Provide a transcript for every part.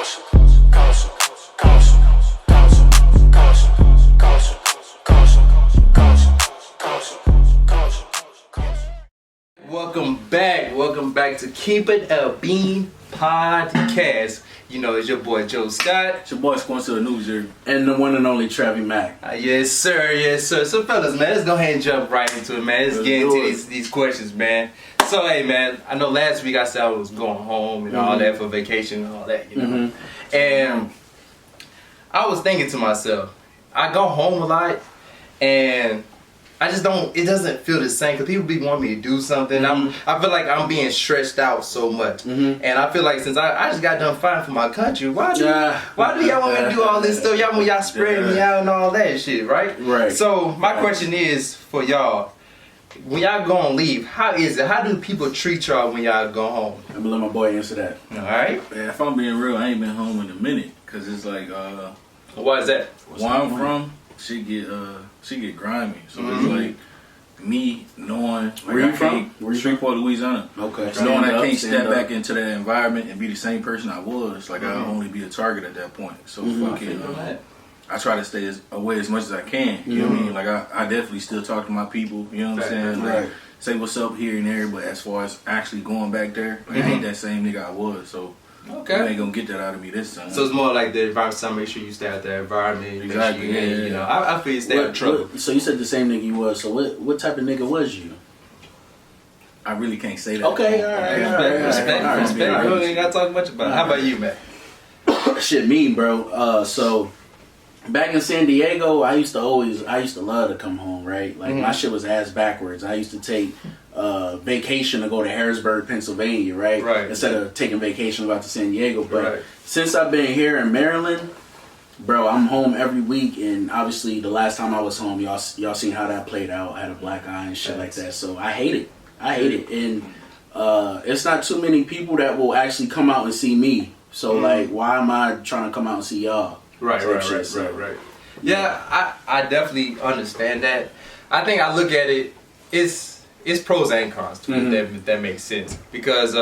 caution, caution, caution, caution, caution, caution, caution, caution, caution, caution, caution. Welcome back to Keep It a Bean podcast. You know, it's your boy Joe Scott. It's your boy Squanch to the News here. And the one and only Travis Mack. Yes, sir. Yes, sir. So, fellas, man, let's go ahead and jump right into it, man. Let's get into these questions, man. So, hey, man, I know last week I said I was going home and all that for vacation and all that, you know. And I was thinking to myself, I go home a lot and I just don't, it doesn't feel the same because people be wanting me to do something. I feel like I'm being stretched out so much. And I feel like since I just got done fighting for my country, why do y'all want me to do all this stuff? Y'all spreading me out and all that shit, right? Right. So my question is for y'all, when y'all go on leave, how is it? How do people treat y'all when y'all go home? I'm gonna let my boy answer that. Alright? Man, if I'm being real, I ain't been home in a minute. Cause it's like, Why is that? where I'm from, she get grimy. So it's like me knowing like Where you from? Shreveport, Louisiana. Okay. Knowing I can't step back into that environment and be the same person I was, like I'll only be a target at that point. So fucking I try to stay away as much as I can. You know what I mean? Like I definitely still talk to my people, you know what I'm saying? Like say what's up here and there, but as far as actually going back there, like, I ain't that same nigga I was. So you ain't gonna get that out of me this time. So it's more like the environment, so make sure you stay out the environment. Exactly. Make sure you know, I feel you stay out of trouble. So you said the same nigga you was. So what type of nigga was you? I really can't say that. Okay, alright. Respect. We ain't gotta talk much about it. How about you, man? Shit, me, bro. So back in San Diego, I used to love to come home, right? Like my shit was ass backwards. I used to take vacation to go to Harrisburg, Pennsylvania, right? Instead of taking vacation to go out to San Diego. But since I've been here in Maryland, bro, I'm home every week, and obviously the last time I was home, y'all seen how that played out. I had a black eye and shit like that. So I hate it. And it's not too many people that will actually come out and see me. So like, why am I trying to come out and see y'all? Right. Yeah, I definitely understand that. I think I look at it, it's pros and cons to it, if that makes sense. Because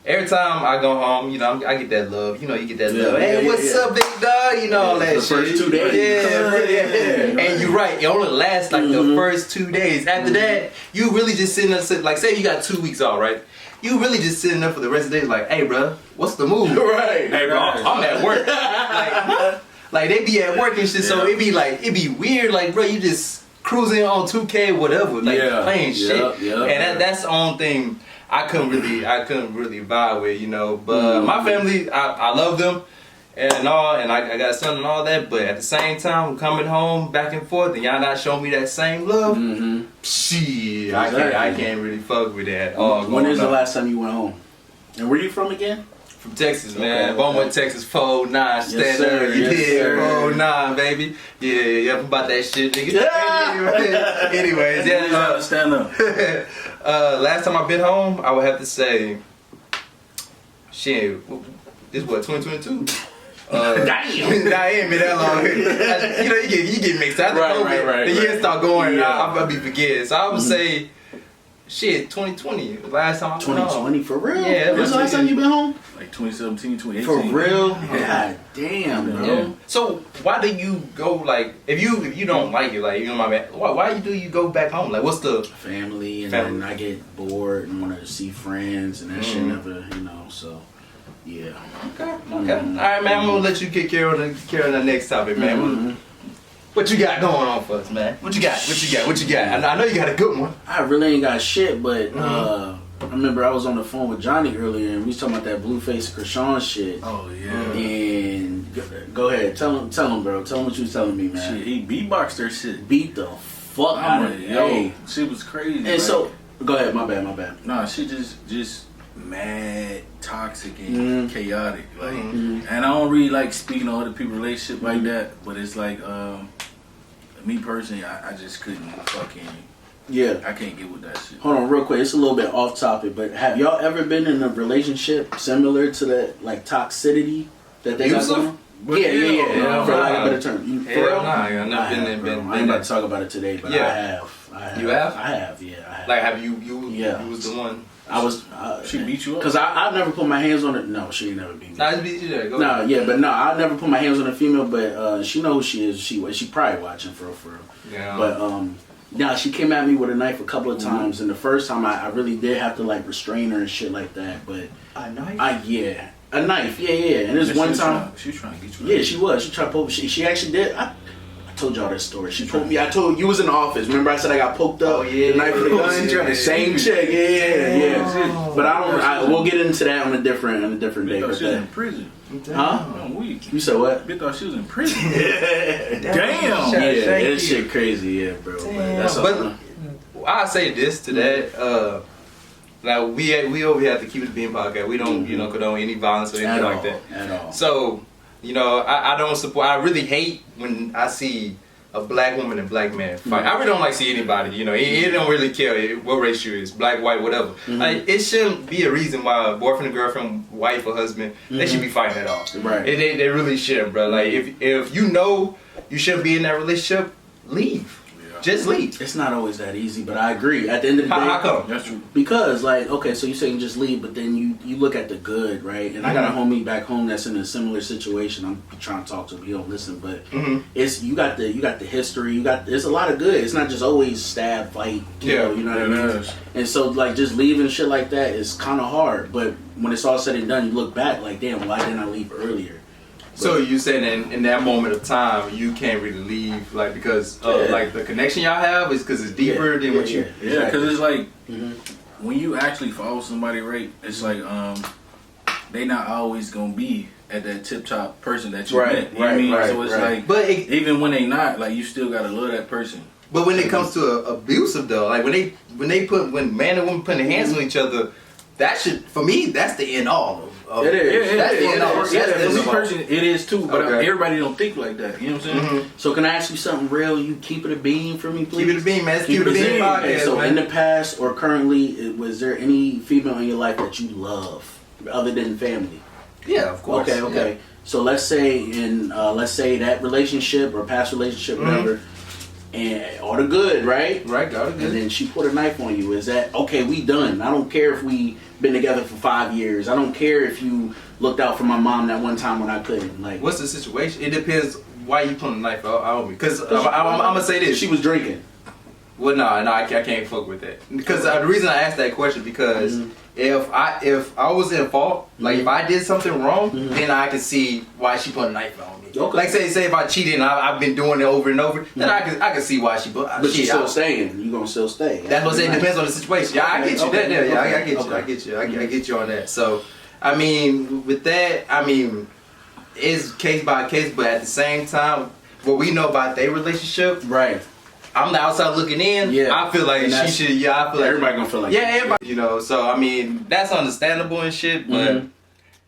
every time I go home, you know, I get that love. You know, you get that love. Hey, what's up, big dog? You know, all that shit. The first 2 days. And you're right. It only lasts like the first 2 days. After that, you really just sitting there, like, say you got 2 weeks off, right? You really just sitting there for the rest of the day, like, hey, bro, what's the move? Hey, bro, I'm at work. Like they be at work and shit, so it be weird, like, bro, you just cruising on 2K, whatever, like playing shit. And that's the only thing I couldn't really vibe with, you know. But my family, I love them and all, and I got a son and all that. But at the same time, coming home back and forth, and y'all not showing me that same love. Shit, I can't really fuck with that. When is the last time you went home? And where you from again? From Texas, man. Beaumont, Texas, 4-9, stand up. You did 4-9, baby. Yeah, I'm about that shit, nigga. Anyways, stand up. Last time I've been home, I would have to say, shit, this what, 2022? Damn. Nah, it ain't been that long. You know, you get mixed up. The years start going, I'll be forgetting. So I would say, shit, 2020. Last time I went home. 2020, for real? Yeah. When's the last time you been home? Like 2017, 2018. For real? Yeah. God damn, bro. Yeah. So why do you go, like, if you don't like it, like, you know my man, why do you go back home? Like, what's the family? And then I get bored and want to see friends, and that shit never, you know. So yeah. Okay. All right, man. I'm gonna let you kick care of the next topic, man. What you got going on for us, man? What you got? I know you got a good one. I really ain't got shit, but I remember I was on the phone with Johnny earlier, and we was talking about that Blueface Krishan shit. Oh yeah. And go ahead, tell him, bro. Tell him what you was telling me, man. Shit, he beatboxed her shit. Beat the fuck out of it. Yo, shit was crazy. And so, go ahead. My bad. Nah, she just mad, toxic, and chaotic. Like, and I don't really like speaking on other people's relationship like that. But it's like, me personally, I just couldn't fucking. Yeah. I can't get with that shit. Hold on real quick. It's a little bit off topic, but have y'all ever been in a relationship similar to that, like, toxicity that they got going on? Yeah. For lack of a better term. For real? Nah, I've never been. I ain't about to talk about it today, but I have. You have? I have. Like, have you Yeah. You was the one. I was. She beat you up? Cause I never put my hands on her. No, she ain't never beat me. Nah, just beat you there. Go No, ahead. yeah, but no, I never put my hands on a female. But she know who she is. She probably watching for real. Yeah. But now she came at me with a knife a couple of times, and the first time I really did have to like restrain her and shit like that. But A knife? a knife, yeah. And this one time, she was trying to get you. yeah, she was. She tried to poke. She actually did. I told y'all this story. She poked me. I told you was in the office. Remember I said I got poked up. Oh, yeah. The knife with the gun. Yeah. Same chick. Yeah. Oh. But we'll get into that on a different day. Bitch thought But she was in prison. huh? I'm weak. You said what? Bitch thought she was in prison. Damn. Damn. Yeah, Thank that you. shit crazy, yeah, bro. Damn. That's But I say this to that. Like we over here at the Keep It Being podcast. We don't condone any violence or anything like that. At all. So I don't support. I really hate when I see a black woman and black man fight. I really don't like see anybody. It don't really care what race you is, black, white, whatever. Like, it shouldn't be a reason why a boyfriend, girlfriend, wife, or husband they should be fighting at all. Right. They really shouldn't, bro. Like if you know you shouldn't be in that relationship, leave. Just leave. It's not always that easy, but I agree. At the end of the day, How come? That's true. because like, okay, so you saying just leave, but then you look at the good, right? And I got a homie back home that's in a similar situation. I'm trying to talk to him, he don't listen, but it's you got the history, there's a lot of good. It's not just always stab, fight, kill, you know what I mean? And so like just leaving shit like that is kind of hard, but when it's all said and done, you look back like, damn, why didn't I leave earlier? So you saying in that moment of time you can't really leave, like because like the connection y'all have is because it's deeper than what you. Yeah, because it's like when you actually follow somebody, right? It's like they not always gonna be at that tip top person that you met. You know what I mean? So it's like, but even when they not, like you still gotta love that person. But when it comes to abusive though, like when man and woman putting their hands on each other, that should, for me, that's the end all of It is. That's the end all. For me personally, it is too, but Okay. everybody don't think like that. You know what I'm saying? So can I ask you something real? You keep it a bean for me, please? Keep it a beam, man. Keep it a beam Okay, podcast, so man. in the past or currently, was there any female in your life that you love other than family? Yeah, of course. Okay. Yeah. So let's say that relationship or past relationship, whatever, and all the good, right? Right, got it. And then she put a knife on you. Is that okay? We done. I don't care if we been together for 5 years. I don't care if you looked out for my mom that one time when I couldn't. Like, What's the situation? It depends why you putting a knife out on me. Because I'm gonna say this. she was drinking. Well, no, I can't fuck with that. Because the reason I asked that question because if I was in fault, like if I did something wrong, then I can see why she put a knife on me. Okay. Like say if I cheated and I've been doing it over and over, then I can see why she put. But she's still staying. You gonna still stay. That's what I'm saying. It depends on the situation. Yeah, I get you. Okay. Yeah, I Okay. get you. I get you. I get you on that. So, I mean, with that, I mean, it's case by case, but at the same time, what we know about their relationship, Right. I'm the outside looking in. Yeah. I feel like And she that's- should. Yeah, I feel like Everybody gonna feel like yeah, that. everybody. So I mean, that's understandable and shit. But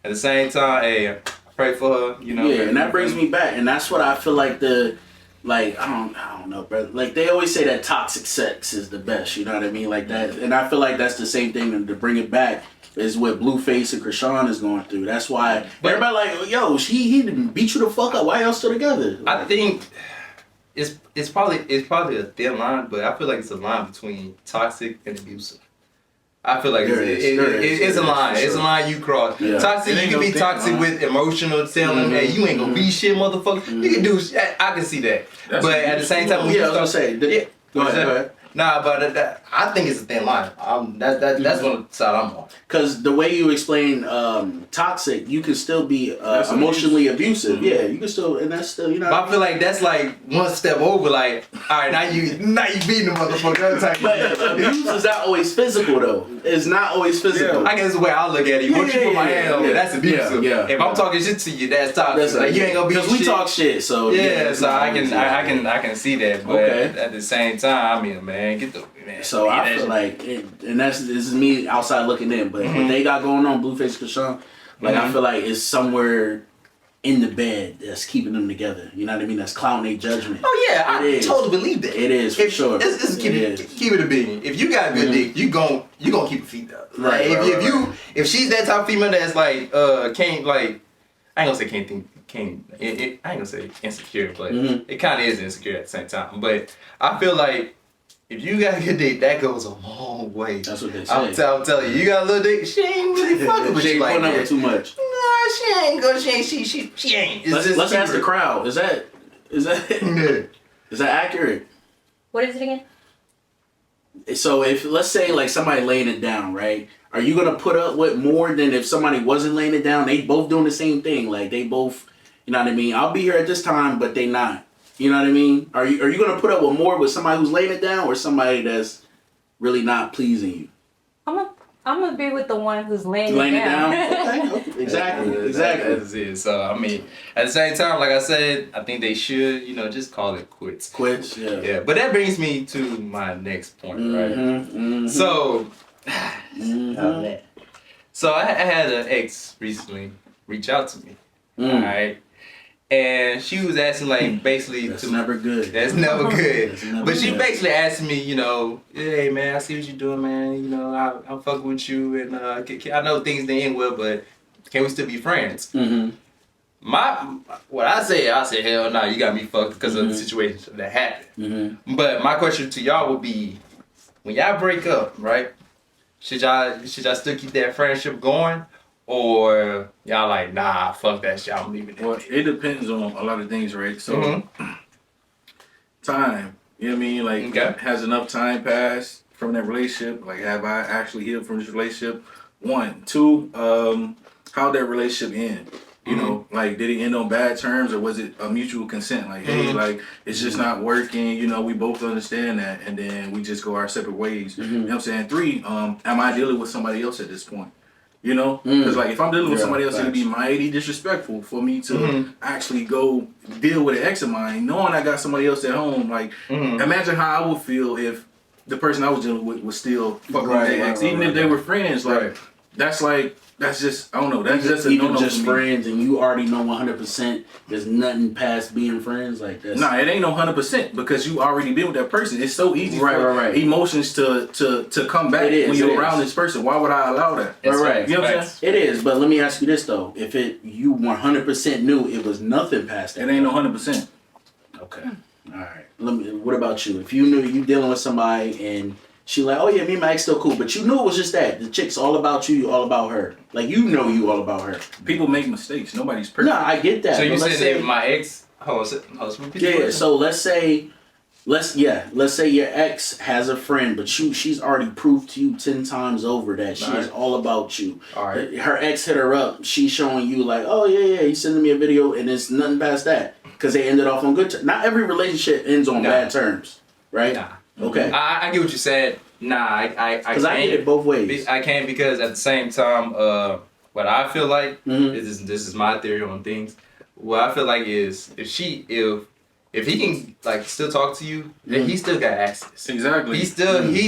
at the same time, hey, I pray for her. Yeah, and that brings me back, and that's what I feel like I don't know, bro. Like they always say that toxic sex is the best. You know what I mean, like that. And I feel like that's the same thing. And to bring it back is what Blueface and Krishan is going through. That's why everybody like, yo, he didn't beat you the fuck up. Why y'all still together? I think it's probably a thin line, but I feel like it's a line between toxic and abusive. I feel like it's a line. for It's a sure. line you cross. Yeah. Toxic, It you ain't can no be thin toxic line. with emotional telling, hey, you ain't gonna be shit, motherfucker. You can do. I can see that, That's but at the same time, when Yeah, I you was start, gonna say. yeah, Go what's that? ahead. Nah, but I think it's a thin line. That's one side I'm on. Because the way you explain toxic, you can still be emotionally abusive. Yeah, you can still, and that's still, you know. But I feel like that's like one step over. Like, all right, now you beating the motherfucker. Type But abuse is not always physical, though. It's not always physical. I guess the way I look at it, once you put my hand on it, that's abusive. Yeah. If I'm talking shit to you, that's toxic. Like, you ain't gonna be because we shit. talk shit. So Yeah, it's so not I always, can see that, but Okay. at the same time, I mean, man, get the man. So get I that feel shit. like, and this is me outside looking in, but what they got going on, Blueface Krishan, like I feel like it's somewhere in the bed that's keeping them together. You know what I mean? That's clouding their judgment. Oh yeah, It I is. totally believe that. It is, for sure. Let's keep It it keep it a bean. If you got good dick, you gon' keep your feet up. Right, Like, right, if she's that type of female that's like can't like, I ain't gonna say I ain't gonna say insecure, but it kind of is insecure at the same time. But I feel like if you got a good dick, that goes a long way. That's what they say. I'm telling you, you got a little dick, she ain't really fucking with She you ain't like putting up that. with too much. Nah, she ain't gonna. She ain't. It's Let's ask the crowd. Is that is that accurate? What is it again? So if let's say like somebody laying it down, right? Are you gonna put up with more than if somebody wasn't laying it down? They both doing the same thing. Like they both, you know what I mean? I'll be here at this time, but they not. You know what I mean? Are you gonna put up with more with somebody who's laying it down or somebody that's really not pleasing you? I'm gonna be with the one who's laying Laying it down. Okay. Exactly. That's it. So I mean, at the same time, like I said, I think they should, just call it quits. Quits. Yeah. Yeah, but that brings me to my next point, right? Mm-hmm. So, Mm-hmm. so I had an ex recently reach out to me, Mm. all right, and she was asking like basically That's to never good. That's never good. That's never But she good. basically asked me, hey man, I see what you're doing, man. I'm fucking with you, and I know things didn't end well, but can we still be friends? Mm-hmm. What I say, hell no, you got me fucked because of the situation that happened. Mm-hmm. But my question to y'all would be, when y'all break up, right? Should y'all still keep that friendship going, or y'all like, nah, fuck that shit, I'm leaving it? Well, it depends on a lot of things, right? So, time, you know what I mean? Like, Okay. has enough time passed from that relationship? Like, have I actually healed from this relationship? 1, 2, how that relationship end? You know, like, did it end on bad terms, or was it a mutual consent? Like, hey, like, it's just not working. We both understand that, and then we just go our separate ways. You know what I'm saying? 3, am I dealing with somebody else at this point? Because like if I'm dealing with somebody else, it'd be mighty disrespectful for me to actually go deal with an ex of mine, knowing I got somebody else at home. Like, imagine how I would feel if the person I was dealing with was still fucking with their ex, even if they were friends. Like, that's just, I don't know. That's just a even no-no just for me. friends, and you already know 100% there's nothing past being friends like that. Nah, it ain't no 100% because you already been with that person. It's so easy for emotions to come back when you're around this person. Why would I allow that? Right. You know what I'm saying? It is, but let me ask you this though: if you 100% knew it was nothing past that, It ain't no 100%. Okay. All right. What about you? If you knew you dealing with somebody and she like, oh yeah, me and my ex still cool, but you knew it was just that the chick's all about you all about her. Like you all about her. People make mistakes. Nobody's perfect. No, I get that. So you but said that my ex? So let's say your ex has a friend, but she's already proved to you 10 times over that she is all about you. All right. Her ex hit her up. She's showing you like, oh yeah, he's sending me a video, and it's nothing past that because they ended off on good terms. Not every relationship ends on bad terms, right? Nah. Okay. I get what you said. Nah, I Because I get it both ways. I can't because at the same time, what I feel like this is my theory on things. What I feel like is if he can like still talk to you, then he still got access. Exactly. He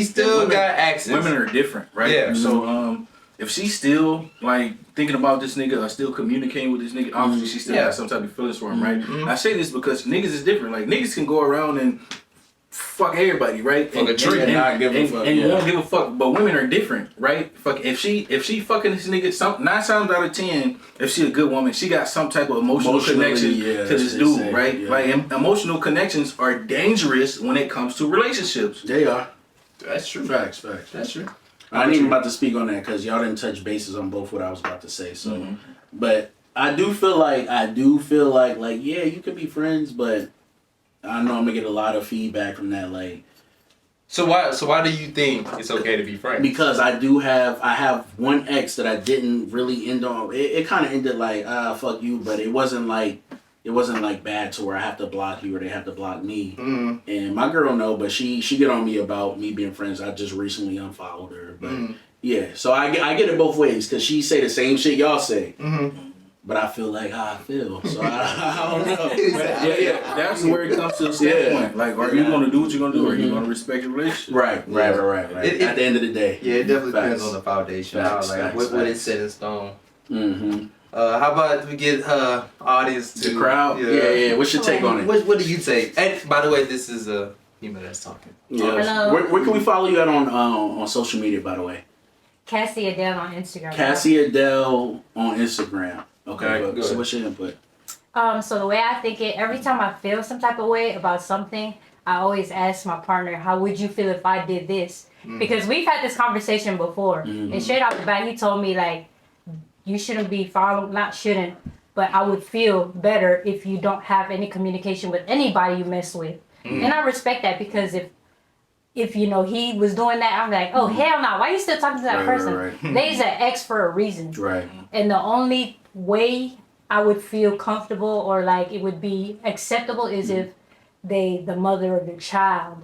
still got access. Women are different, right? Yeah. So if she's still like thinking about this nigga or still communicating with this nigga, obviously she still has some type of feelings for him, right? I say this because niggas is different. Like niggas can go around and fuck everybody, right? Fuck a tree and not give a fuck. And won't give a fuck. But women are different, right? Fuck if she fucking this nigga 9 times out of 10, if she a good woman, she got some type of emotional connection to this dude, right? Yeah. Like emotional connections are dangerous when it comes to relationships. They are. That's true. Facts. That's true. I ain't even about to speak on that because y'all didn't touch bases on both what I was about to say. So, but I do feel like yeah, you could be friends, but I know I'm gonna get a lot of feedback from that. Like, So why do you think it's okay to be friends? because I have one ex that I didn't really end on. It kind of ended like fuck you, but it wasn't like bad to where I have to block you or they have to block me. And my girl know, but she get on me about me being friends. I just recently unfollowed her, but yeah. So I get it both ways because she say the same shit y'all say. But I feel like how I feel, so I don't know. Yeah, that's where it comes to the standpoint. Like, are you going to do what you're going to do, or are you going to respect the relationship? Right. At the end of the day. Yeah, it definitely Facts. depends on the foundation. Facts, What is set in stone. Mm-hmm. How about we get audience to The crowd? Yeah. What's your take on it? What do you take? And by the way, this is a female that's talking. Yeah. Hello. Where can we follow you at on social media, by the way? CassieAdel on Instagram. CassieAdel on Instagram. Okay, Alright, so what's your input? So the way I think it, every time I feel some type of way about something, I always ask my partner, how would you feel if I did this? Because we've had this conversation before. And straight off the bat, he told me, like, you shouldn't be following, not shouldn't, but I would feel better if you don't have any communication with anybody you mess with. And I respect that, because if you know he was doing that, I'm like, oh hell no, why are you still talking to that person? They's an ex for a reason. Right. And the only way I would feel comfortable or like it would be acceptable is if the mother of the child,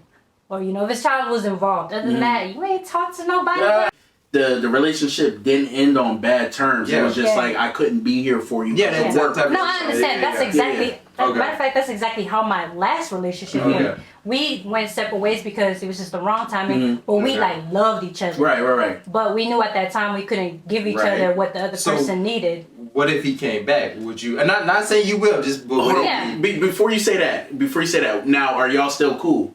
or you know, if his child was involved. Other than that, you ain't talk to nobody. Yeah. The relationship didn't end on bad terms. It was just like, I couldn't be here for you. Yeah, that's No, type of I understand. That's exactly. Okay. Matter of fact, that's exactly how my last relationship went. We went separate ways because it was just the wrong timing. But we like loved each other. Right. But we knew at that time we couldn't give each other what the other person needed. What if he came back? Would you? And not saying you will. Just Before you say that, now are y'all still cool?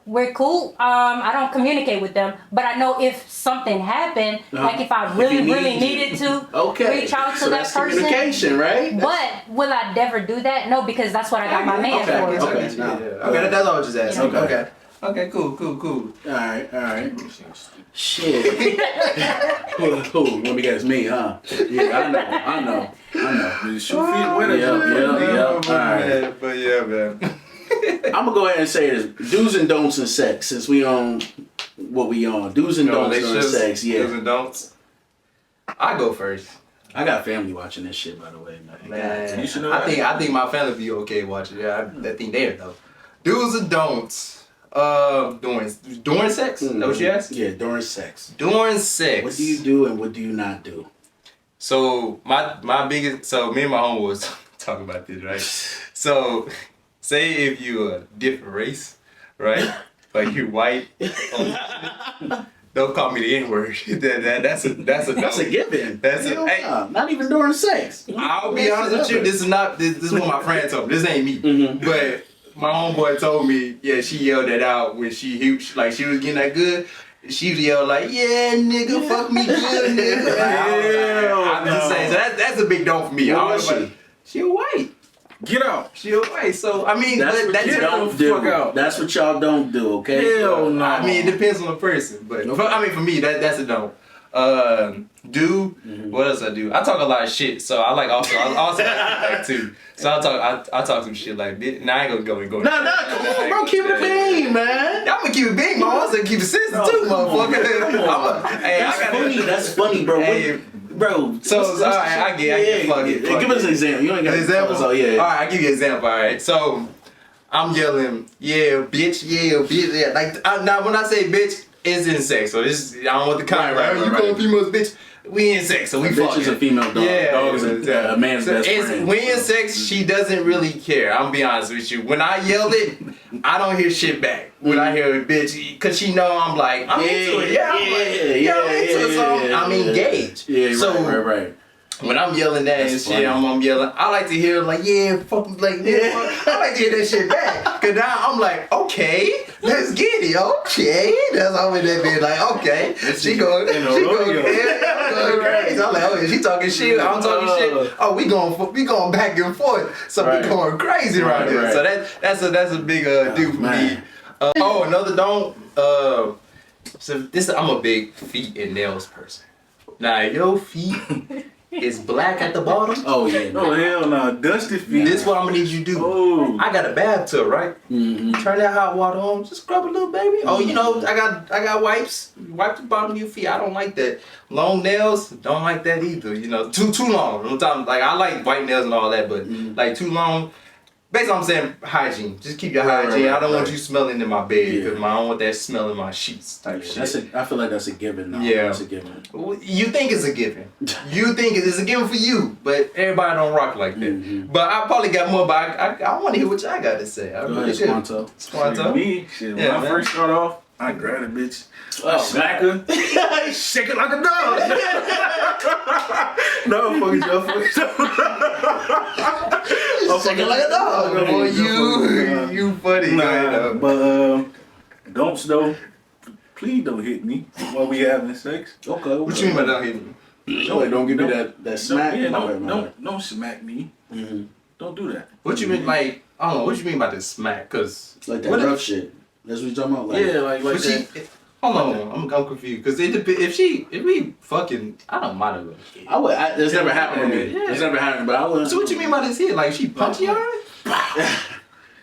We're cool. I don't communicate with them, but I know if something happened, like if I really needed to reach out to that person. Communication, right? But will I never do that? No, because that's what I got my man for. Okay, that's all I was just asking. Okay, cool. All right. Shit. Cool. Let me guess, me, huh? Yeah, I know. Shoot feet with it. All right. But yeah, man. I'm gonna go ahead and say this: do's and don'ts in sex. Since we on what we on, do's and don'ts in sex. Yeah, do's and don'ts. I go first. I got family watching this shit, by the way, man. You should know I think my family be okay watching. Yeah, I think they're though. Do's and don'ts. During sex. Is that what you asked? Yeah, during sex. During sex. What do you do and what do you not do? So my biggest. So me and my homie was talking about this, right? So. Say if you're a different race, right? Like you're white. Don't call me the N-word. That's a given. Hey, not even during sex. I'll be honest with you. This is what my friend told me. This ain't me. But my homeboy told me, yeah, she yelled that out when she was getting that good. She yelled like, yeah, nigga, fuck me good, nigga. I'm just saying. So that's a big don't for me. What was she? She a white. Get out. She away. So I mean, that's what you don't do. That's what y'all don't do. Okay. Hell no. I mean, it depends on the person, but for me, that's a don't. What else I do? I talk a lot of shit, so I also like feedback too. So I talk some shit like bitch. Now I ain't gonna go. No, come on, bro, keep it bean, man. I'm gonna keep it bean, man. I also keep it sensitive too, motherfucker. That's funny, bro. Hey, bro. So alright, I get fuck it. Give us an example. You ain't got an example. So yeah. Alright, I give you an example. Alright, so I'm yelling, yeah, bitch. Yeah. Like now when I say bitch, it's in sex. So this I don't want the comment. Right. You call females bitch. We in sex, so we fucking. Bitch is a female dog. Yeah, dog is a man's best friend. When in sex, she doesn't really care. I'm gonna be honest with you. When I yell it, I don't hear shit back. When I hear it, bitch, cause she know I'm like, I'm into it. I'm into it. So I'm engaged. Yeah, so, right. When I'm yelling that and shit, I'm yelling. I like to hear like, yeah, fuck, like, I like to hear that shit back. Cause now I'm like, okay, let's get it, okay. That's all in that bitch, like, okay. She going crazy. I'm like, oh yeah, she talking shit. I'm talking shit. Oh, we going back and forth. So we going crazy around here. So that's a big do for me. Another don't. So I'm a big feet and nails person. Now your feet. It's black at the bottom. Oh yeah. Oh hell no, dusty feet. This is what I'm gonna need you to do. Oh. I got a bathtub, right? Turn that hot water on. Just scrub a little, baby. Oh, you know, I got wipes. Wipe the bottom of your feet. I don't like that. Long nails, don't like that either. You know, too long. Like I like white nails and all that, but like too long. Basically, I'm saying hygiene. Just keep your hygiene. I don't want you smelling in my bed because I don't want that smell in my sheets type shit. I feel like that's a given now. Yeah. That's a given. You think it's a given. You think it's a given for you, but everybody don't rock like that. But I probably got more, but I want to hear what y'all got to say. I really do. Squanto. Me? Shit, when I first start off, I grab a bitch. Smack her. Shake it like a dog. No, fuck it, y'all. Shake it like a dog. Boy, you funny. Nah, but don'ts though. Please don't hit me while we having sex. Okay. What you mean by don't hit me? Don't give me that smack. Don't smack me. Don't do that. What you mean like? I don't know what you mean by this smack, cause Like that rough shit. That's what you talking about. Like, Yeah, like but that. hold on, I'm confused, cause if we fucking, I don't mind her. I would. It's never happened to me. Yeah. It's never happened, but I would. So what you mean by this hit? Like she punchy her?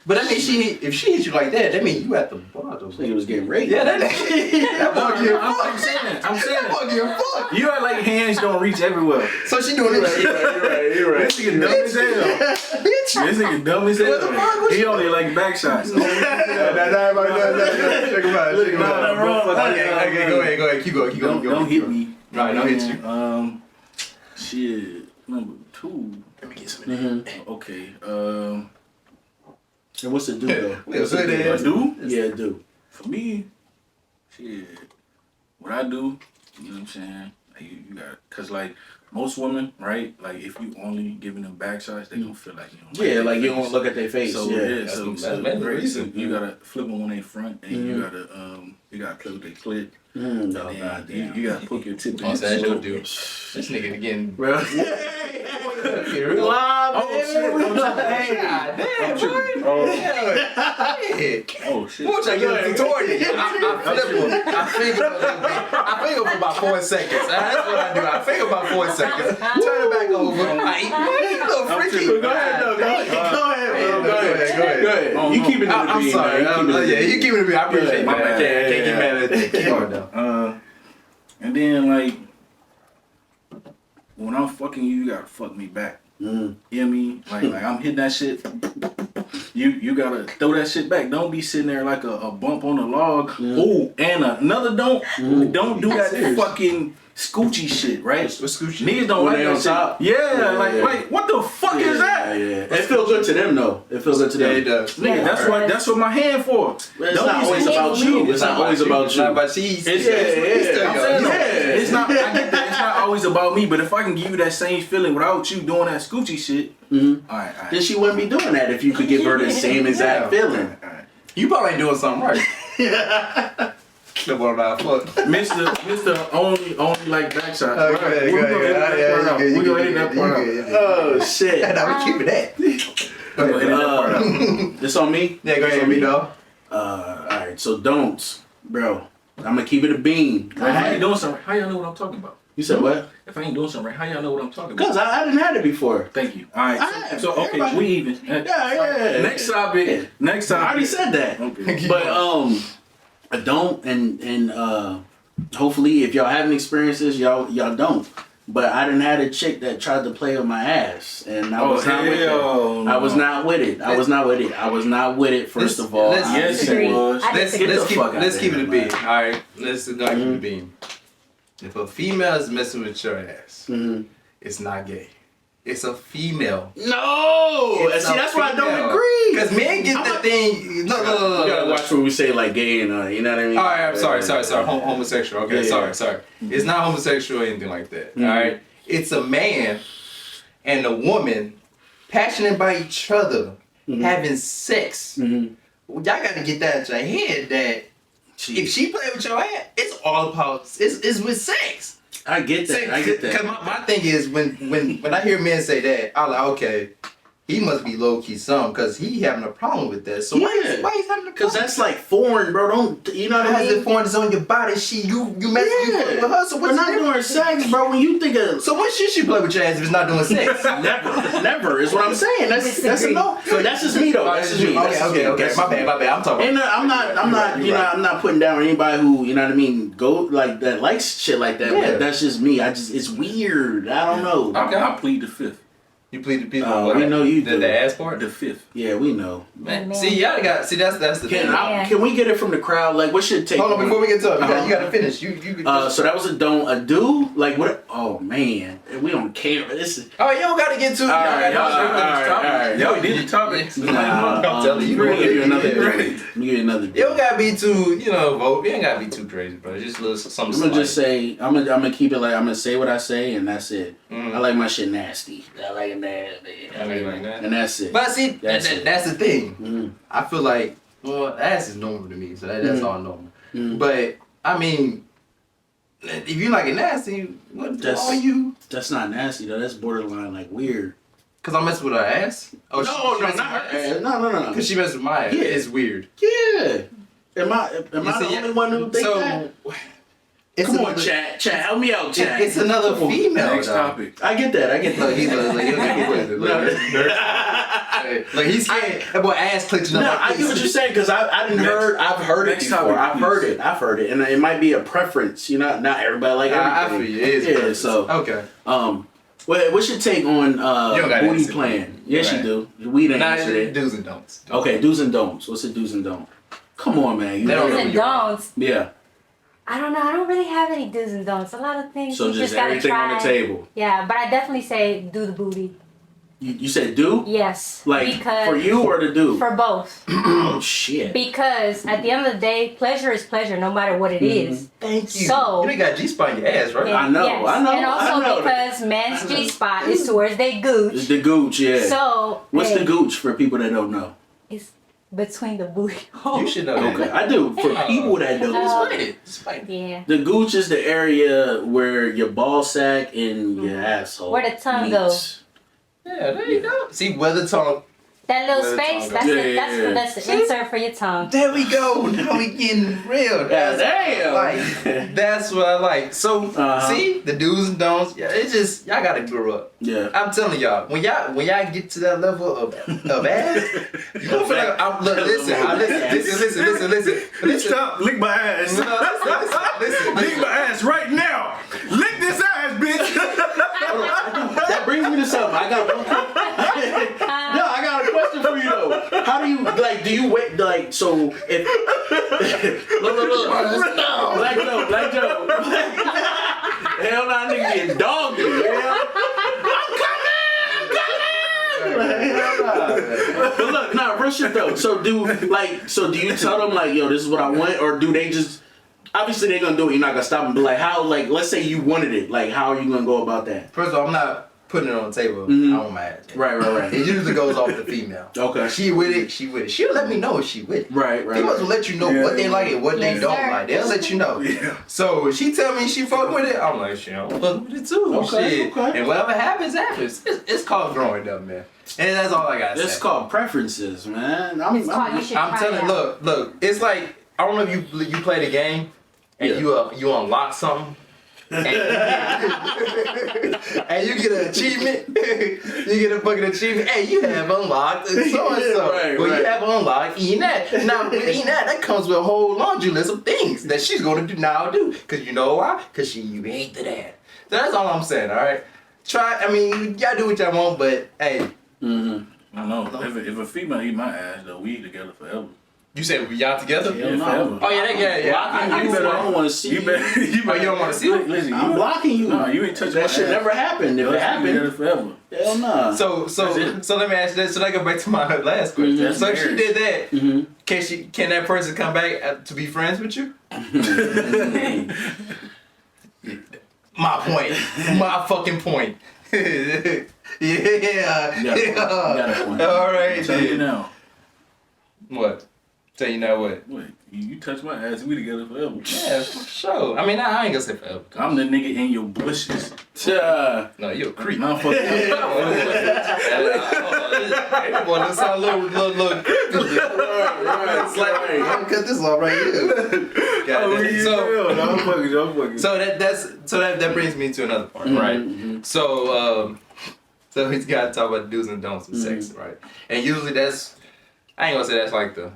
But I mean, if she hit you like that mean you at the bottom. I think it was getting raped. Yeah, that boy getting I'm fucked. saying that. I'm saying That boy that. getting fucked. You act like hands don't reach everywhere. So she doing this shit. You're right. This nigga dumb as hell. Bitch. This nigga dumb as What the fuck hell. was He you- only like back shots. Check him out. Okay, go ahead. Keep going. Don't hit me. Right, don't hit you. Shit. Number 2. Let me get some of that. Okay. And what's it do though? We'll say that. Do? Yeah, it do. For me, shit. What I do, you know what I'm saying? Like, you got, cause like most women, right? Like if you only giving them back shots, they gonna feel like you don't. Yeah, like you their don't face. look at their face. So Yeah. so that's the reason. you gotta flip them on their front, and you gotta play with their clit. No, And goddamn. you gotta poke your tip in. Oh, so that's slow. your dude. This nigga again. Bro. Damn, boy. Oh shit. Watch I get a tutorial. I think for about 4 seconds. That's what I do. I think about 4 seconds. Turn it back over. You little freaky. Go ahead, bro. Go ahead. You keep it in the I'm beat, sorry. man. Yeah, you keep it to me. I appreciate it. Yeah, I can't get mad at that. Keep on though. And then like when I'm fucking you, you gotta fuck me back. You know what I mean? Like I'm hitting that shit. You gotta throw that shit back. Don't be sitting there like a bump on a log. Ooh, and another don't do that fucking scoochie shit, right? What's Scoochie? Niggas don't When like they that on shit. top? Yeah, Yeah. like what the fuck is that? Yeah. It feels good to them though. It feels good to them. Yeah, it does. Nigga, that's what my hand for. It's Don't not be always saying- about you. It's not always about It's not you. about she's. It's, Yeah, I'm saying, yeah. it's not. I get that. It's not always about me, but if I can give you that same feeling without you doing that scoochie shit, all right. Then she wouldn't be doing that if you could give her the same exact feeling. You probably ain't doing something right. Clip on that fuck. Mr. Only like back shots. Okay, We're gonna edit that part out. We're gonna edit that part out. Oh shit. Now we keep it that. Go We're ahead. gonna edit that part out. This on me? Yeah, go ahead, me dog. Alright, so don'ts. Bro, I'm gonna keep it a bean. If I ain't doing something right, how y'all know what I'm talking about? You said what? If I ain't doing something right, how y'all know what I'm talking about? Because I didn't have it before. Thank you. All right. I- So okay, everybody- we even. Yeah. Next topic. Next I topic. already said that. Okay. But I don't and hopefully if y'all having experiences, y'all don't. But I didn't have a chick that tried to play with my ass, and I was not with it. hell no. I was not with it. I was not with it. First of all, let's- I- Yes, disagree. it was. I Let's disagree. keep fuck out let's of keep it here, a beam. man. All right, let's keep it a beam. If a female is messing with your ass, it's not gay. It's a female. no. It's See, a that's why I don't female. agree. Cause men get the thing. No. We gotta watch what we say, like gay and you know what I mean. All right, I'm sorry. Homosexual. Okay, Yeah. sorry. It's not homosexual or anything like that. All right, it's a man and a woman passionate by each other, having sex. Y'all got to get that out your head that if she play with your ass, it's all about it's with sex. I get that. I get that. Cause my thing is when I hear men say that, I'm like, okay, he must be low key some, cause he having a problem with that. So why Yeah. he's having a problem? Cause that's like foreign, bro. Don't you know what I Has mean? it foreign is on your body? You mess you fucking with her. So We're what's not the doing difference? sex, bro. When you think of So when should she play with your ass if it's not doing sex? never is what I'm saying. That's a no. So that's just me though. That's just me. That's just me. Okay. That's My just me. bad. I'm talking. And I'm not, You're you know, right. I'm not putting down anybody who, you know what I mean, go like that, likes shit like that. Yeah. But that's just me. it's weird. I don't know. I plead the fifth. You plead the people. We know you the do. ass part. The fifth. Yeah, we know. Man, Man. see y'all got that's the thing. Can we get it from the crowd? Like, what should it take? Hold on, before we get to it, you got to finish. You So that was a don't, a do. Like what? Oh man, we don't care. This is. Oh, you don't got to get to. Alright. Yo, we did the topic. Nah, I'm telling you, let me give you another. yeah. Let me give you another. You don't gotta be too, vote. You ain't gotta be too crazy, bro. Just a little something. I'm gonna just say, I'm gonna keep it like, I'm gonna say what I say, and that's it. Mm. I like my shit nasty. I like it nasty. I like that. And that's it. But see, That's it. that's the thing. Mm. I feel like, ass is normal to me, so that's all normal. Mm. But I mean, if you like it nasty, what That's- are you? That's not nasty though. That's borderline like weird. Cause I'm messing with her ass? Oh, No, not her ass. No. Cause she messed with my ass. Yeah. It's weird. Yeah. Am I the only one who thinks that? Come on, chat, help me out, chat. It's another female. Next topic. I get that. Look, he's like he's scared. That boy ass clicking up. No, I get what you're saying because I've heard it before. I've heard it, and it might be a preference. You know, not everybody like everything. I feel you. It is yeah. So okay. What's your take on booty playing? Yes, you do. We didn't answer it. Do's and don'ts. Okay, do's and don'ts. What's the do's and don'ts? Come on, man. Do's and don'ts. Yeah. I don't know. I don't really have any do's and don'ts. A lot of things. So you just gotta everything try. on the table. Yeah, but I definitely say do the booty. You said do? Yes. Like because for you or to do? For both. Oh shit. Because at the end of the day, pleasure is pleasure, no matter what it is. Thank you. So you got G-spot in your ass, right? I know. And also because men's G-spot is towards their gooch. It's the gooch, yeah. So what's the gooch for people that don't know? It's between the booty hole. You should know. Okay, I do. For people that don't know. Explain it. Yeah. The gooch is the area where your ball sack and your asshole. Where the tongue meets. goes. Yeah, there you go. See, where the tongue. That little Where the space, tongue that's goes. that's the insert for your tongue. There we go. Now we getting real. That's damn. Like, that's what I like. So, see, the do's and don'ts. Yeah, it's just y'all gotta grow up. Yeah. I'm telling y'all, when y'all get to that level of ass, you don't feel like I'm. Look, listen. Stop, lick my ass. Listen. Lick my ass right now. Lick this ass, bitch. That brings me to something. I got one. No, I got a question for you though. How do you like? Do you wait like so? If look, Black Joe. Hell, nah, nigga getting doggy. But look, real shit though. So do you tell them like, yo, this is what I want, or do they just? Obviously, they're gonna do it. You're not gonna stop them. But like, how? Like, let's say you wanted it. Like, how are you gonna go about that? First of all, I'm not putting it on the table. I want my ass. Right. It usually goes off the female. Okay. She with it. She'll let me know if she with it. Right. Females will let you know what they like and what they don't like. They'll let you know. Yeah. So if she tell me she fuck with it, I'm like, shit, I'm fuck with it too. Okay. And whatever happens. It's called growing up, man. And that's all I gotta say. It's called preferences, man. You should I'm try telling. it. Look. It's like I don't know if you play the game and you unlock something. And you get an achievement. You get a fucking achievement. Hey, you have unlocked so and so. You have unlocked eating that. Now with eating that comes with a whole laundry list of things that she's gonna do. Cause you know why? Cause you hate the dad. So that's all I'm saying. All right. Y'all do what y'all want, but hey. I know. If a female eat my ass, though, we together forever. You said we y'all together? Yeah, forever. Oh yeah. I don't want to see you. You don't want to see it? Listen, I'm blocking you. No, you ain't touching that my shit ass. never happened. If it happened, together forever. hell no. So let me ask you this. So I go back to my last question. So if she did that, can that person come back to be friends with you? My point. My fucking point. Yeah. You got a point. All right. Tell you now. What? Tell you now what? Wait, you touch my ass, we together forever. Yeah, for sure. I ain't gonna say forever. I'm the nigga in your bushes. No, you a creep. No, fuck you. Hey, boy, this sound a little creepy. Right. I'm gonna cut this off right here. I'm fucking. So that brings me to another part, right? So he's got to talk about the do's and don'ts of sex, right? And usually I ain't gonna say that's like the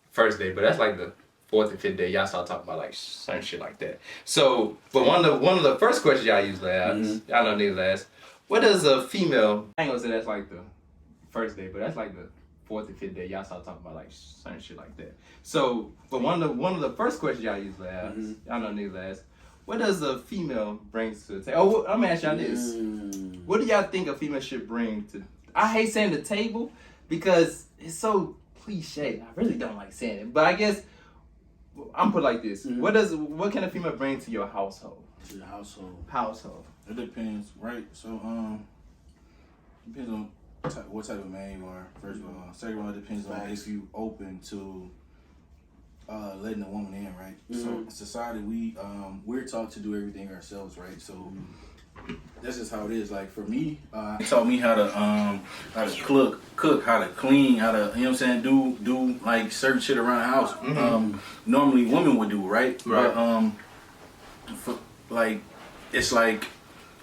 first day, but that's like the 4th and 5th day. Y'all start talking about like certain shit like that. So, but one of the first questions y'all usually ask, y'all know niggas ask, what does a female? I ain't gonna say that's like the first day, but that's like the 4th and 5th day. Y'all start talking about like certain shit like that. So, but one of the first questions y'all usually ask, y'all know niggas ask, what does a female bring to the table? Oh, I'm gonna ask y'all this. What do y'all think a female should bring to? I hate saying the table because it's so cliche. I really don't like saying it, but I guess I'm put like this. What can a female bring to your household? To your household. It depends, right? So depends on what type of man you are. First of all, second of all, it depends on if you open to letting a woman in, right? So in society we're taught to do everything ourselves, right? So That's just how it is. Like for me, it taught me how to cook, how to clean, how to, you know what I'm saying, do like certain shit around the house. Normally women would do, right? But like it's like,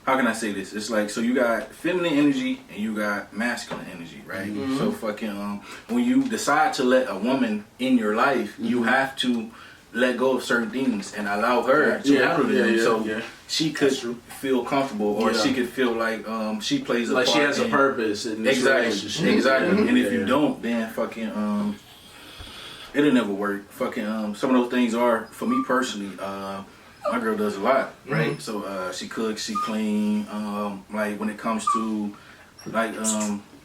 how can I say this? It's like, so you got feminine energy and you got masculine energy, right? So fucking when you decide to let a woman in your life, you have to let go of certain things and allow her to handle them. So she could feel comfortable, or she could feel like she plays a like part. She has a purpose in this relationship. Exactly. And if you don't, then fucking it'll never work. Fucking some of those things are, for me personally, my girl does a lot, right? So she cooks, she clean. Like when it comes to like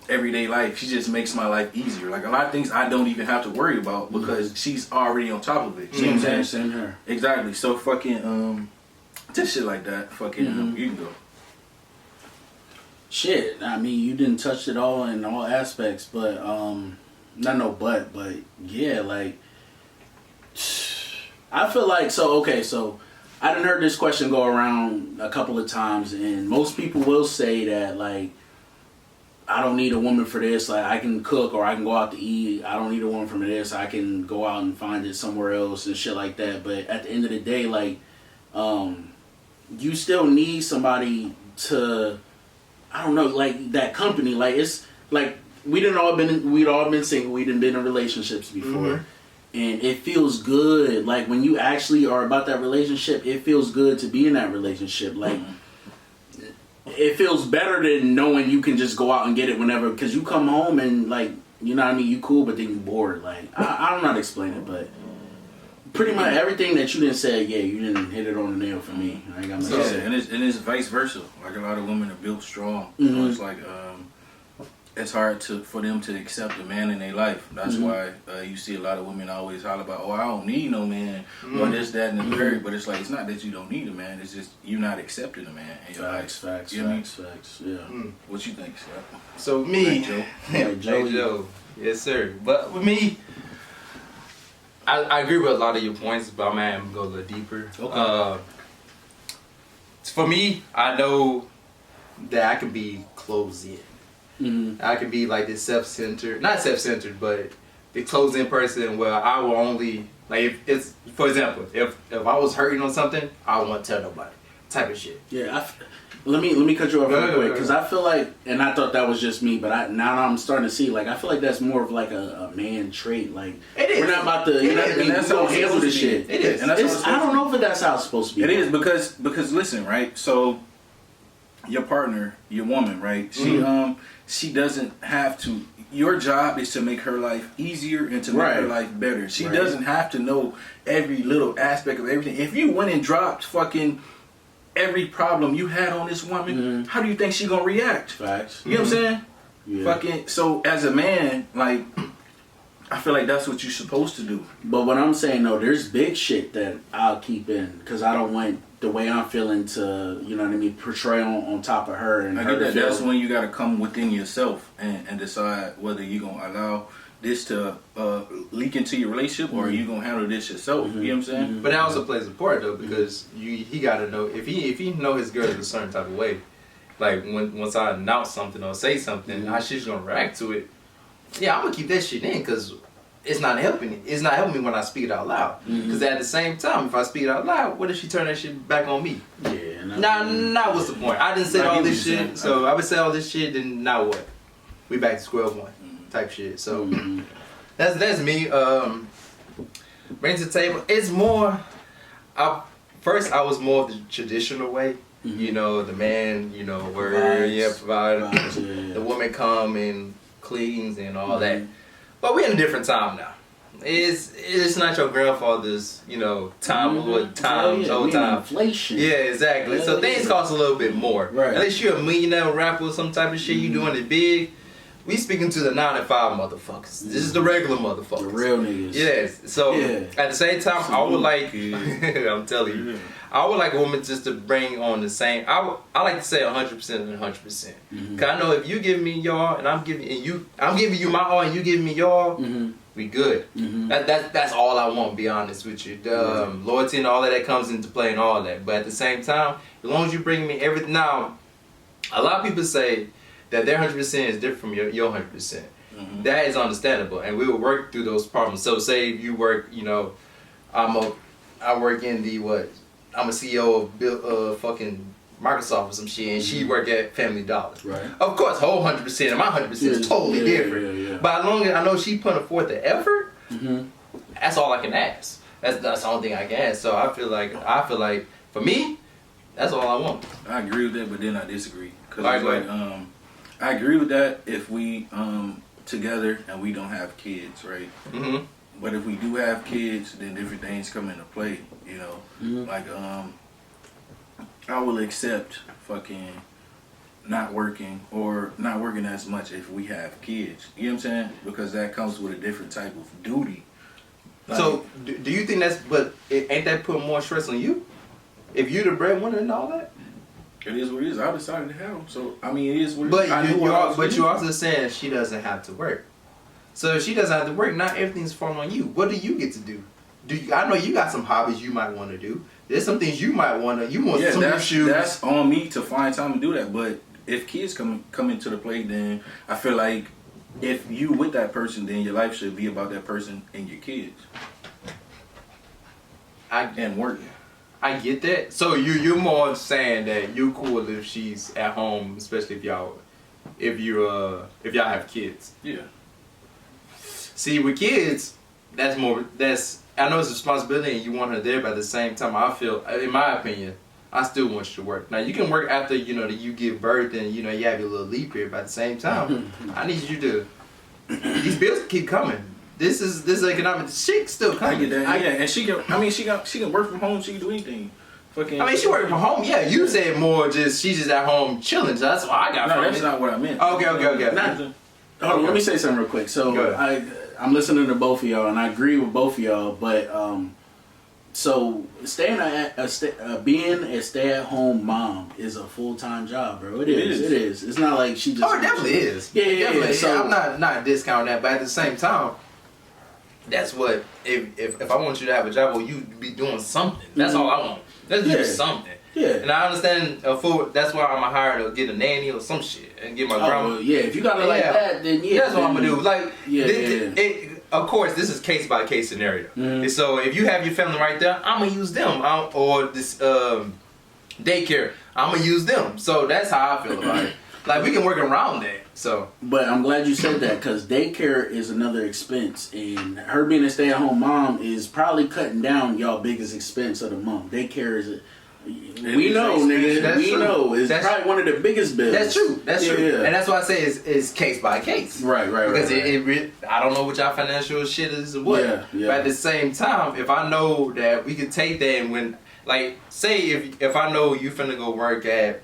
everyday life, she just makes my life easier. Like a lot of things I don't even have to worry about because she's already on top of it. You know what I'm saying? Same here. Exactly. So fucking just shit like that. Fucking you can go. Shit, I mean, you didn't touch it all in all aspects, but but yeah, like I feel like so I done heard this question go around a couple of times, and most people will say that like, I don't need a woman for this. Like I can cook or I can go out to eat. I don't need a woman for this. I can go out and find it somewhere else and shit like that. But at the end of the day, like, you still need somebody to, I don't know, like that company. Like it's like we'd all been single. We'd been in relationships before. And it feels good. Like when you actually are about that relationship, it feels good to be in that relationship. Like it feels better than knowing you can just go out and get it whenever, because you come home and like, you know what I mean, you cool, but then you bored. Like I don't know how to explain it, but pretty much everything that you didn't say, you didn't hit it on the nail for me. I ain't got much to say. And it's vice versa. Like a lot of women are built strong. So it's like it's hard for them to accept a man in their life. That's why you see a lot of women always holler about, I don't need no man, or this, that, and the third. But it's like, it's not that you don't need a man. It's just you're not accepting a man in your life. Facts. Yeah. What you think, Scott? So me, Hey, Joe. Hey, Joe. Yes, sir. But with me, I agree with a lot of your points, but I'm gonna go a little deeper. Okay. For me, I know that I can be closed in. I can be like this not self-centered, but the closed-in person where I will only, like if it's, for example, if I was hurting on something, I won't tell nobody, type of shit. Yeah, let me cut you off real quick, because I feel like, and I thought that was just me, but now I'm starting to see, like, I feel like that's more of like a man trait. Like, it is. We're not about to, you know, and that's how handle this shit. It is. And that's I don't know if that's how it's supposed to be. It is because listen, right? So your partner, your woman, right? She doesn't have to. Your job is to make her life easier and to make her life better. She doesn't have to know every little aspect of everything. If you went and dropped fucking every problem you had on this woman, how do you think she gonna react? Facts. You know what I'm saying? Yeah. Fucking. So as a man, like, I feel like that's what you're supposed to do. But what I'm saying though, there's big shit that I'll keep in, because I don't want the way I'm feeling to, you know what I mean, portray on top of her. And I get that. That's when you got to come within yourself and decide whether you're going to allow this to leak into your relationship or you going to handle this yourself. You know what I'm saying? But that also plays a part though, because he got to know, if he know his girl is a certain type of way, like once I announce something or say something, how she's going to react to it, I'm going to keep that shit in, because it's not helping me. It's not helping me when I speak it out loud. Because at the same time, if I speak it out loud, what if she turn that shit back on me? Yeah. Now what's the point? I didn't say all this shit, so I would say all this shit, then now what? We back to square one type shit. So that's me. Bring to the table. It's more. First, I was more of the traditional way. You know, the man, where provide. The woman come and cleans and all that. But we're in a different time now. It's not your grandfather's, time old time. Inflation. Yeah, exactly. So things cost a little bit more. Right. Unless you're a millionaire rapper or some type of shit, you doing it big. we speaking to the 9 to 5 motherfuckers. This is the regular motherfuckers. The real niggas. Yes. So Yeah. at the same time, I would like. I'm telling you, I would like a woman just to bring on the same. I like to say 100% and 100%. Cause I know if you give me y'all and I'm giving you my all and you give me y'all, we good. That's all I want. To be honest with you, loyalty and all of that comes into play and all that. But at the same time, as long as you bring me everything. Now, a lot of people say that their 100% is different from your 100%. That is understandable, and we will work through those problems. So, say if you work, you know, I work in the what? I'm a CEO of fucking Microsoft or some shit, and she work at Family Dollar. Right. Of course, whole 100% and my 100% is totally different. But as long as I know she putting forth the effort, that's all I can ask. That's the only thing I can ask. So I feel like for me, that's all I want. I agree with that, but then I disagree. Cause I agree with that if we together and we don't have kids, right? But if we do have kids, then different things come into play, you know. Like I will accept fucking not working or not working as much if we have kids. You know what I'm saying? Because that comes with a different type of duty. Like, so do you think ain't that putting more stress on you? If you the breadwinner and all that? It is what it is. I decided to have them, so I mean, it is what it but is. But you're also saying she doesn't have to work. So if she doesn't have to work, not everything's falling on you. What do you get to do? I know you got some hobbies you might want to do. There's some things you might want to. You want some new shoes. That's on me to find time to do that. But if kids come into the play, then I feel like if you with that person, then your life should be about that person and your kids. And working. I get that. So you're more saying that you're cool if she's at home, especially if y'all have kids. Yeah. See, with kids, I know it's a responsibility and you want her there, but at the same time, I feel, in my opinion, I still want you to work. Now you can work after that you give birth and you have your little leap period, but at the same time, I need you to. These bills keep coming. This economic shit still coming. I get that. And she can work from home. She can do anything. She working from home. Yeah, you said more. She's just at home chilling. So that's why I got. No, that's not what I meant. Okay. Hold on, let me say something real quick. So I'm listening to both of y'all, and I agree with both of y'all. But so being a stay-at-home mom is a full-time job, bro. It is. It's not like she just. Oh, it definitely is. Yeah. So I'm not discounting that, but at the same time, that's what if I want you to have a job, well, you be doing something. That's all I want. Let's do something. Yeah. And I understand that's why I'm gonna hire to get a nanny or some shit and get my grandma. Yeah, if you got it like that, then that's what I'm gonna do. Like, of course, this is case by case scenario. So if you have your family right there, I'm gonna use them. Or this daycare, I'm gonna use them. So that's how I feel about it. Like, we can work around that. So, but I'm glad you said that, because daycare is another expense, and her being a stay-at-home mom is probably cutting down y'all biggest expense of the month. Daycare is we know, nigga. We know. It's probably one of the biggest bills. That's true. Yeah. And that's why I say it's case by case. Right. Because I don't know what y'all financial shit is or what. Yeah. But at the same time, if I know that we could take that and when, like, say if I know you finna go work at,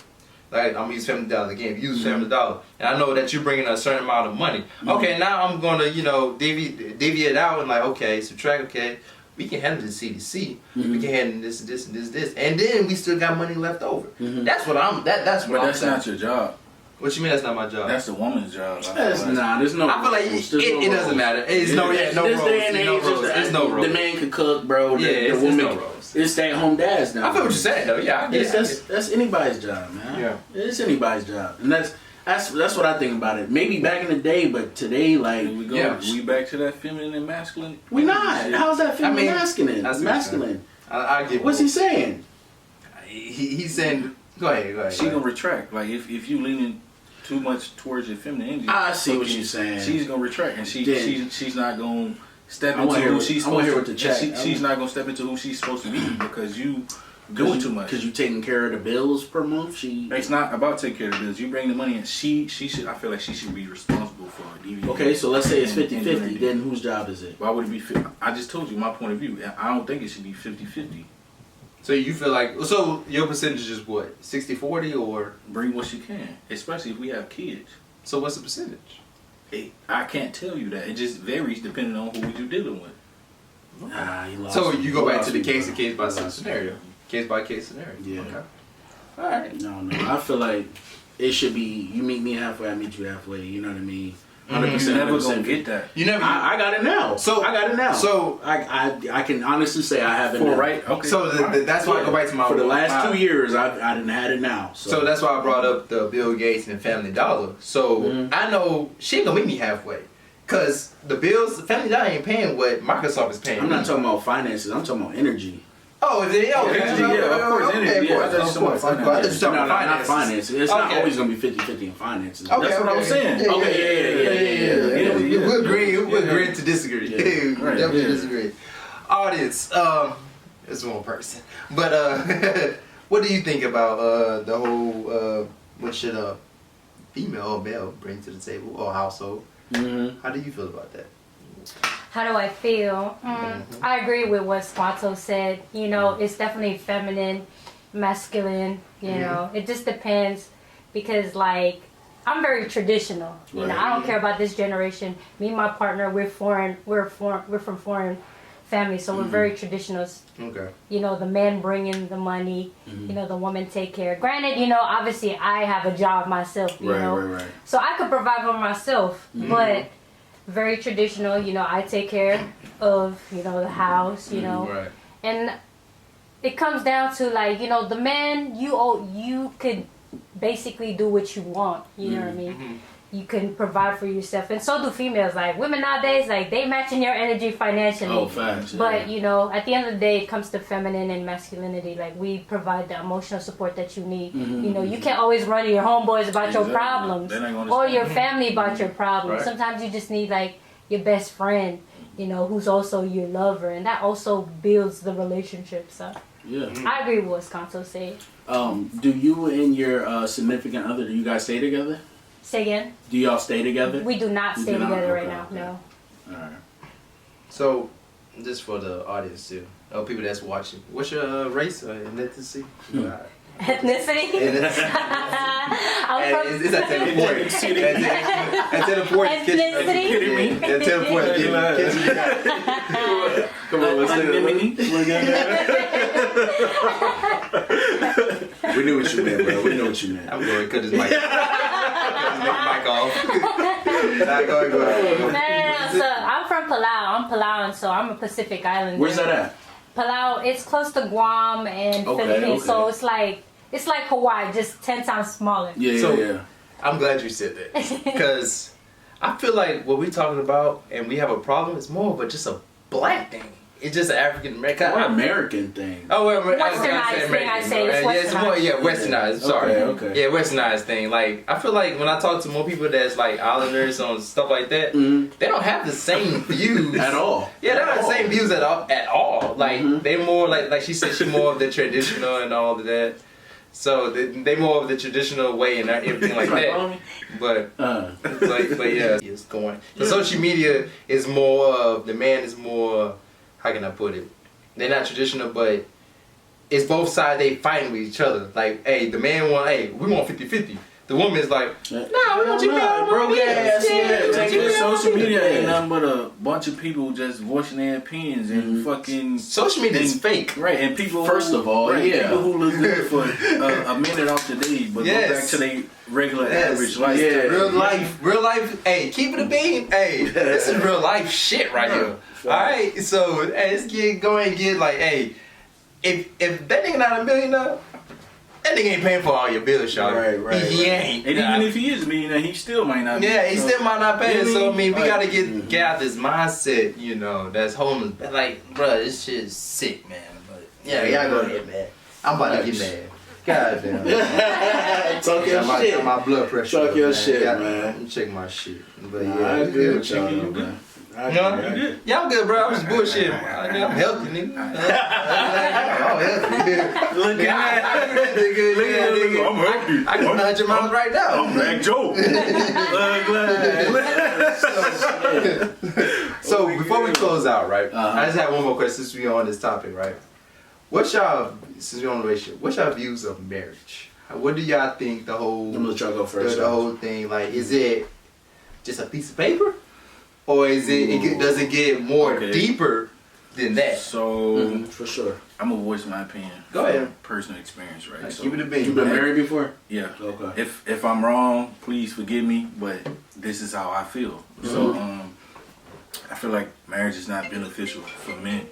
like, I'm gonna use $50 again. If you use $50, and I know that you're bringing a certain amount of money. Okay, now I'm gonna deviate out and like, okay, subtract. Okay, we can handle the CDC. We can handle this, and then we still got money left over. That's what I'm. That's what. But that's not your job. What you mean that's not my job? That's the woman's job. There's no. I feel like it doesn't matter. It's no rules. There's no rules. The man can cook, bro. The woman. No rules. It's stay-at-home dads now. I feel what you're saying, though. Yeah, I get it. That's anybody's job, man. Yeah, it's anybody's job, and that's what I think about it. Maybe back in the day, but today, like, we back to that feminine and masculine. We not. How's that feminine masculine? Masculine. I get. What's he saying? He's saying. Go ahead. She gonna retract. Like if you leaning too much towards your feminine energy, I see what you're saying. She's gonna retract, and she's not gonna step into who she's supposed to. She's not gonna step into who she's supposed to be because you doing too much. Because you taking care of the bills per month. It's not about taking care of the bills. You bring the money, and she should. I feel like she should be responsible for it. Okay, so let's say it's 50-50. Then whose job is it? Why would it be 50? I just told you my point of view. I don't think it should be 50-50. So you feel like, your percentage is what, 60-40 or? Bring what you can, especially if we have kids. So what's the percentage? I can't tell you that. It just varies depending on who you're dealing with. So you go back to the case by scenario. Case by case scenario. Yeah. Okay. All right. No. I feel like it should be you meet me halfway, I meet you halfway. You know what I mean? 100%. Never gonna get that. You never. I got it now. So I got it now. So I can honestly say I have it For now. right? Okay. So that's why I go back to my. For the last 2 years, I didn't had it now. So that's why I brought up the Bill Gates and Family Dollar. So I know she ain't gonna meet me halfway, cause the bills, Family Dollar ain't paying what Microsoft is paying. I'm not talking about finances. I'm talking about energy. Oh, is it? Okay. Energy, yeah, of course, energy, yeah, Of course. I thought you I just talking No, about not finances. It's not Okay. always gonna be 50-50 in finances. Okay, That's what I was saying. Yeah, Okay, yeah. We agree to disagree. Yeah. We Right, definitely yeah. disagree. Audience, it's one person. But what do you think about the whole what should a female or male bring to the table or household? Mm-hmm. How do you feel about that? How do I feel? I agree with what Squanto said. You know, it's definitely feminine, masculine. You know, it just depends because, like, I'm very traditional. You know, I don't care about this generation. Me and my partner, we're foreign. We're from foreign families, so we're very traditional. Okay. You know, the man bringing the money. You know, the woman take care. Granted, you know, obviously I have a job myself. You know, Right. so I could provide for myself, but very traditional. You know, I take care of, you know, the house, you know, Right. and it comes down to, like, you know, the man, you could basically do what you want. You know what I mean? You can provide for yourself, and so do females. Like, women nowadays, like, they matching your energy financially. Oh, facts. But, you know, at the end of the day, it comes to feminine and masculinity. Like, we provide the emotional support that you need. You know, you can't always run to your homeboys about your Exactly. problems They ain't gonna or understand. your family about your problems. Right. Sometimes you just need, like, your best friend, you know, who's also your lover. And that also builds the relationship. So Yeah. I agree with what Sconto said. Do you and your significant other, do you guys stay together? Say again? Do y'all stay together? We do not You stay do not? together right Okay, now. okay. No. Alright. So, just for the audience too, people that's watching, what's your race or ethnicity? Ethnicity? I'm And from it's at 10 points. At 10 points. Ethnicity? At 10 points. Come on, let's do it. We knew what you meant, bro. We know what you meant. I'm going to cut his mic. Cut his mic off. Nah, go ahead. No. So I'm from Palau. I'm Palauan, so I'm a Pacific Islander. Where's that at? Palau, it's close to Guam and Okay, Philippines, okay. so it's like Hawaii, just 10 times smaller. Yeah, So- yeah. I'm glad you said that. Because I feel like what we're talking about and we have a problem is more of just a black thing. It's just an African American. What American thing? Oh, well, Westernized thing, I say. It's Yeah, it's more, westernized. westernized. Sorry. Okay. Yeah, westernized thing. Like, I feel like when I talk to more people that's like islanders on stuff like that, they don't have the same views At all. Yeah, they don't At have the all. same views at all. Like, they more like she said, she more of the traditional and all of that. So they more of the traditional way and everything like that. But yeah, it's going. The social media is more of the man is more. How can I put it? They're not traditional, but it's both sides. They fighting with each other. Like, hey, the man want, hey, we want 50-50. The woman is like, nah, we want you to bro. Yeah, Social media ain't nothing but a bunch of people just voicing their opinions and fucking social media is fake. right. And people, First of all, people who look good for a minute off the day, but go back to their regular average life. Yeah, real life. Hey, keep it a bean. Hey, this is real life shit right here. All right, so hey, let's go and get like, hey, if that nigga not a millionaire, that nigga ain't paying for all your bills, y'all. Right. He ain't. And even if he is a millionaire, he still might not. Yeah, he so, still might not pay it. So I mean, we Right. gotta get out this mindset, you know, that's homeless. Like, bro, this shit is sick, man. But yeah, y'all go ahead, man. I'm about to get mad. God damn. Talk your shit. My blood pressure. Talk your man. shit, Yeah, man. I'm check my shit. But Nah, yeah, I it's agree good. with y'all, though, man. No, yeah, I'm good, bro. I'm just bullshit. I'm healthy, nigga. I'm healthy. Look at that. I'm healthy. I can 100 miles right now. I'm Black Joe. So before we close out, right? I just have one more question since we're on this topic, right? Since we're on the relationship, what's your views of marriage? What do y'all think the whole I'm gonna let y'all go first. the whole thing, like, is it just a piece of paper, or is does it get more deeper than that? So for sure, I'm gonna voice my opinion. Go ahead. Personal experience, right? So, keep it a bean. You been married before? Yeah. Okay. If I'm wrong, please forgive me, but this is how I feel. So I feel like marriage is not beneficial for men.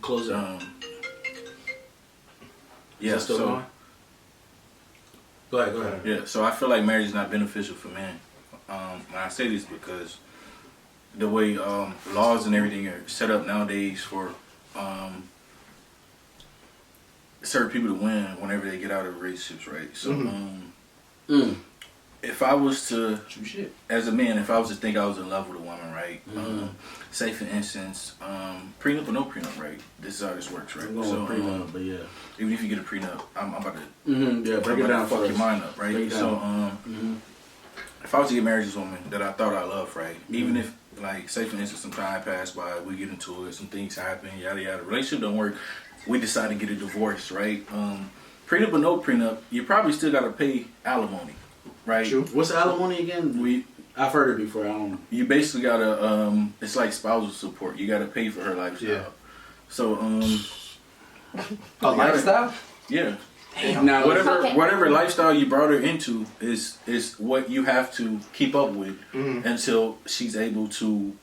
Close it. Yeah. Still So going? Go ahead. yeah. So I feel like marriage is not beneficial for men. When I say this because the way laws and everything are set up nowadays for certain people to win whenever they get out of relationships, right? So if I was to, as a man, if I was to think I was in love with a woman, right? Say for instance, prenup or no prenup, right? This is how this works, right? So prenup, but yeah. Even if you get a prenup, I'm about to Yeah, break it down. Fuck your mind up, right? So if I was to get married to this woman that I thought I loved, right? Even if, like, say for instance, some time passed by, we get into it, some things happen, yada yada, relationship don't work, we decide to get a divorce, right? Prenup or no prenup, you probably still gotta pay alimony, right? True. What's alimony again? I've heard it before. I don't know. You basically gotta it's like spousal support. You gotta pay for her lifestyle. Yeah. So A lifestyle? yeah. Damn. Now, Whatever lifestyle you brought her into is what you have to keep up with until she's able to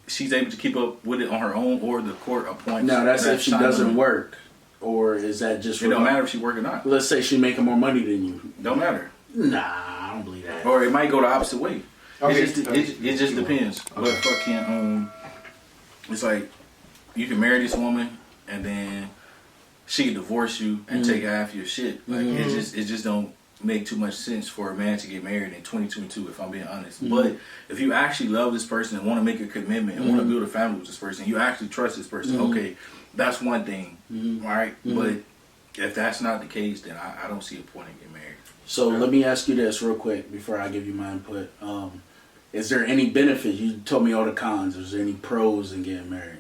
keep up with it on her own, or the court appoints. now that's if she doesn't work, or is that just? It don't matter if she work or not. Let's say she making more money than you. Don't matter. Nah, I don't believe that. Or it might go the opposite way. Okay. It just depends. But fucking it's like you can marry this woman and then she can divorce you and take half your shit. Like it just don't make too much sense for a man to get married in 2022, if I'm being honest. But if you actually love this person and want to make a commitment and want to build a family with this person, you actually trust this person, okay, that's one thing, right? But if that's not the case, then I don't see a point in getting married. So let me ask you this real quick before I give you my input. Is there any benefit? You told me all the cons. Is there any pros in getting married?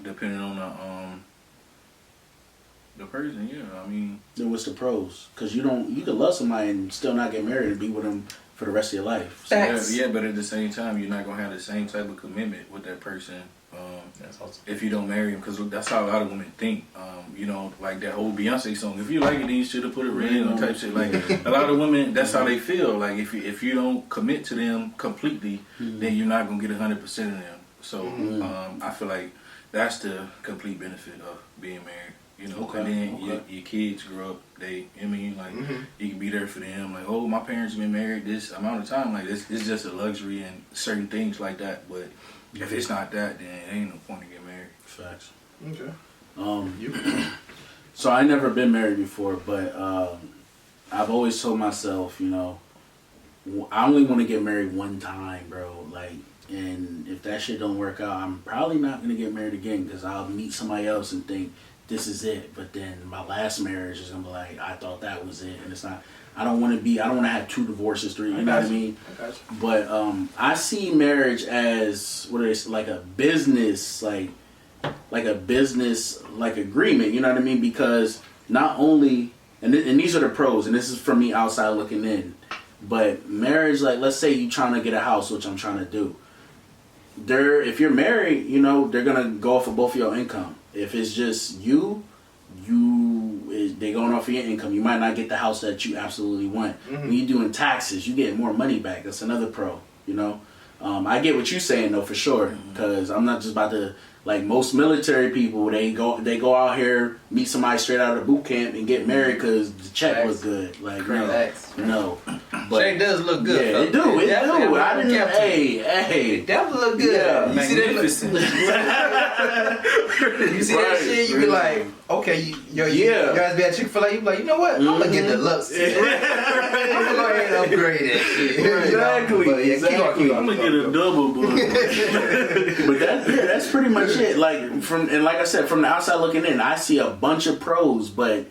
Depending on the person, yeah. I mean, Then what's the pros? Because you can love somebody and still not get married and be with them for the rest of your life. So, yeah, but at the same time, you're not gonna have the same type of commitment with that person if you don't marry him, because that's how a lot of women think. You know, like that old Beyonce song, if you like it, then you should have put a ring on type shit. Like a lot of women, that's how they feel. Like if you don't commit to them completely, then you're not gonna get 100% of them. So I feel like that's the complete benefit of being married. You know, and then your kids grow up. You can be there for them. Like, oh, my parents been married this amount of time. Like, it's just a luxury and certain things like that. But if it's not that, then it ain't no point in getting married. Facts. Okay. So I never been married before, but I've always told myself, you know, I only want to get married one time, bro. Like, and if that shit don't work out, I'm probably not gonna get married again, because I'll meet somebody else and think this is it. But then my last marriage is gonna be like, I thought that was it, and it's not. I don't want to have 2 divorces, 3. You know what I mean? But I see marriage as like a business, like a business like agreement. You know what I mean? Because not only and these are the pros, and this is from me outside looking in. But marriage, like, let's say you trying to get a house, which I'm trying to do. If you're married, you know, they're gonna go off of both of your income. If it's just they going off of your income. You might not get the house that you absolutely want. When you're doing taxes, you get more money back. That's another pro, you know. I get what you're saying though, for sure, because I'm not just about to, like most military people, they go out here, meet somebody straight out of boot camp and get married because the check was good. Like no. But Check does look good. Yeah, it do. I didn't. Hey. It definitely look good. Yeah, you see magnificent. You see that shit, you be like, okay, you guys be at Chick-fil-A, you be like, you know what? I'm gonna get the Lux. I'm gonna go ahead and upgrade that shit. Exactly. But yeah, Exactly. I'm gonna get a double, But that's pretty much it. Like like I said, from the outside looking in, I see a bunch of pros, but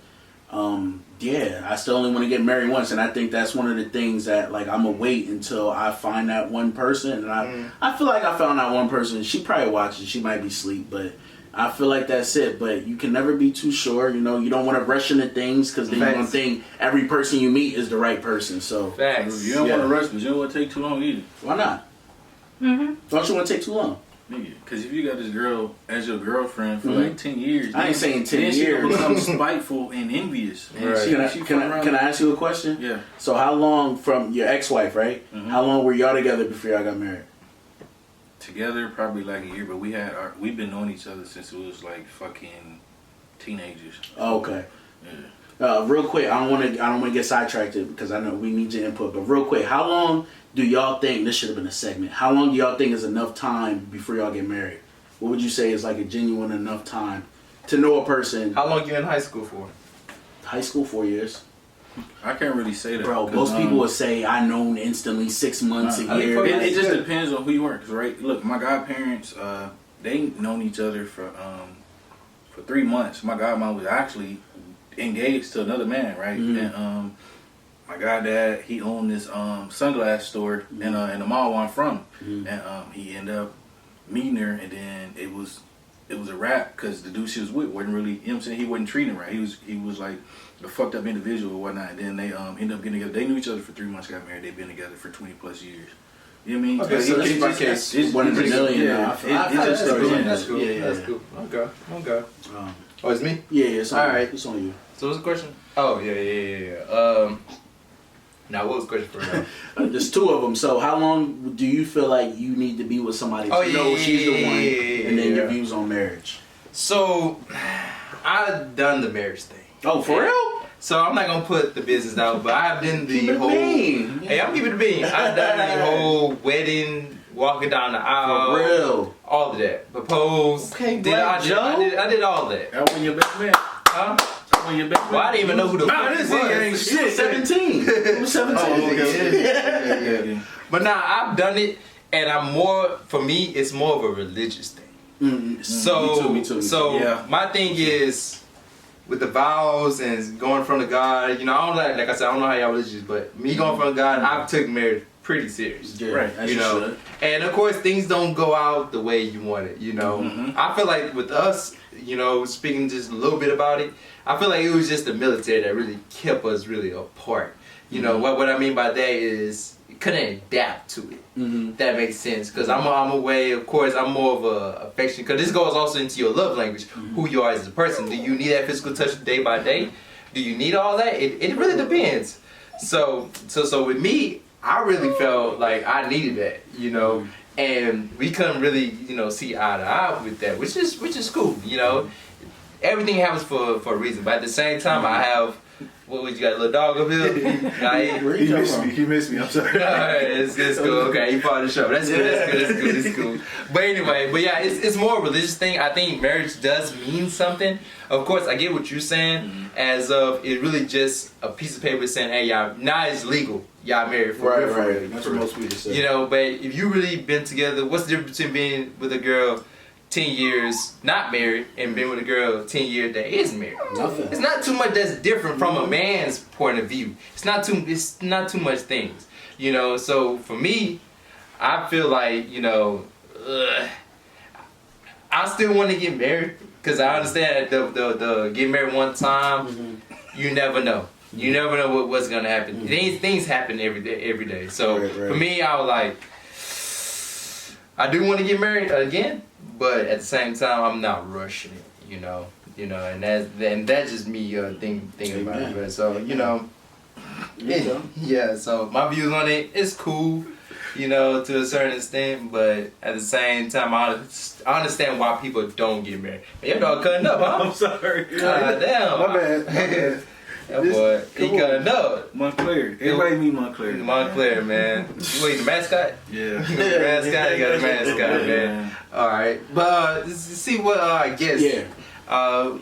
I still only want to get married once, and I think that's one of the things that, like, I'm gonna wait until I find that one person, and I feel like I found that one person. She probably watches, she might be asleep, but I feel like that's it, but you can never be too sure. You know, you don't want to rush into things because then you're gonna think every person you meet is the right person. So Facts. You don't want to rush, but you don't want to take too long either. why not? Don't you want to take too long? Nigga, because if you got this girl as your girlfriend for like 10 years, I ain't saying 10 then years. she become spiteful and envious. And Right. Can I ask you a question? Yeah. So how long from your ex-wife, right? How long were y'all together before y'all got married? Together, probably like a year, but we've been knowing each other since we was like fucking teenagers. Okay. Yeah. Real quick, I don't want to get sidetracked because I know we need your input. But real quick, how long do y'all think this should have been a segment? How long do y'all think is enough time before y'all get married? What would you say is like a genuine enough time to know a person? How long you in high school for? High school, 4 years. I can't really say that. Bro, 'cause, most people would say I known instantly 6 months, a year. It just depends on who you are. 'Cause, right? Look, my godparents, they known each other for 3 months. My godmom was actually engaged to another man, right? And my goddad, he owned this sunglass store in the mall where I'm from, and he ended up meeting her, and then it was a wrap because the dude she was with wasn't really, you know what I'm saying, he wasn't treating her right. He was like a fucked up individual or whatnot. And then they ended up getting together. They knew each other for 3 months, got married. They've been together for 20 plus years. You know what I mean? Okay, so that's my case. It's 1 in a million. Yeah, I it just goes in. That's cool. Yeah. That's cool. Okay. Oh, it's me? Yeah, it's on, All right. It's on you. So what's the question? Oh, yeah. Now, what was the question for now? There's 2 of them. So how long do you feel like you need to be with somebody to know she's the one, and then your views on marriage? So, I've done the marriage thing. Oh, for real? So I'm not gonna put the business out, but I've done the Keep it whole. mean. Hey, I'm keeping it bean. I've done the whole wedding, walking down the aisle, For real? all of that. Proposed. Okay, I Black Joe. I did all that. That when your best man. Huh? That when your best man. Well, I didn't even know who the Nah, fuck this he nigga ain't was. He was 17. He was 17. Yeah. But nah, I've done it, and for me, it's more of a religious thing. So, Me too. So Yeah. my thing is with the vows and going from the God. You know, I don't like I said, I don't know how y'all religious, but me going from God, I've took marriage pretty serious. Yeah, Right, as You know, should. and of course things don't go out the way you want it. You know, I feel like with us, you know, speaking just a little bit about it, I feel like it was just the military that really kept us really apart. You know, what I mean by that is couldn't adapt to it. If that makes sense. Because I'm away, of course, I'm more of a affection. Because this goes also into your love language, who you are as a person. Do you need that physical touch day by day? Do you need all that? It really depends. So with me, I really felt like I needed that, you know, and we couldn't really, you know, see eye to eye with that, which is cool, you know. Everything happens for a reason, but at the same time, I have. What you got, a little dog up here? Where you come from? He missed me. I'm sorry. Alright, it's cool. Okay, you part of the show. That's cool. But anyway, yeah, it's more a religious thing. I think marriage does mean something. Of course, I get what you're saying. As of it really just a piece of paper saying, hey, y'all, now it's legal. Y'all married for real. Right. That's what most people say. You know, but if you really been together, what's the difference between being with a girl 10 years not married and being with a girl 10 years that is married? Nothing. It's not too much that's different from a man's point of view. It's not too much things. You know, so for me, I feel like, you know, I still want to get married because I understand that the get married one time, you never know. You never know what's gonna happen. Things happen every day. So Right. for me, I was like, I do want to get married again, but at the same time, I'm not rushing it. You know, and that's just me thinking about it. But so you know, yeah. So my views on it, it's cool. You know, to a certain extent, but at the same time, I understand why people don't get married. Your dog cutting up, huh? I'm sorry. God damn. My bad. That boy, he cutting up. Montclair. Everybody meet Montclair. Montclair, man. You ain't the mascot? Yeah. Mascot, you got a mascot, man. Alright, but see what, I guess. Yeah.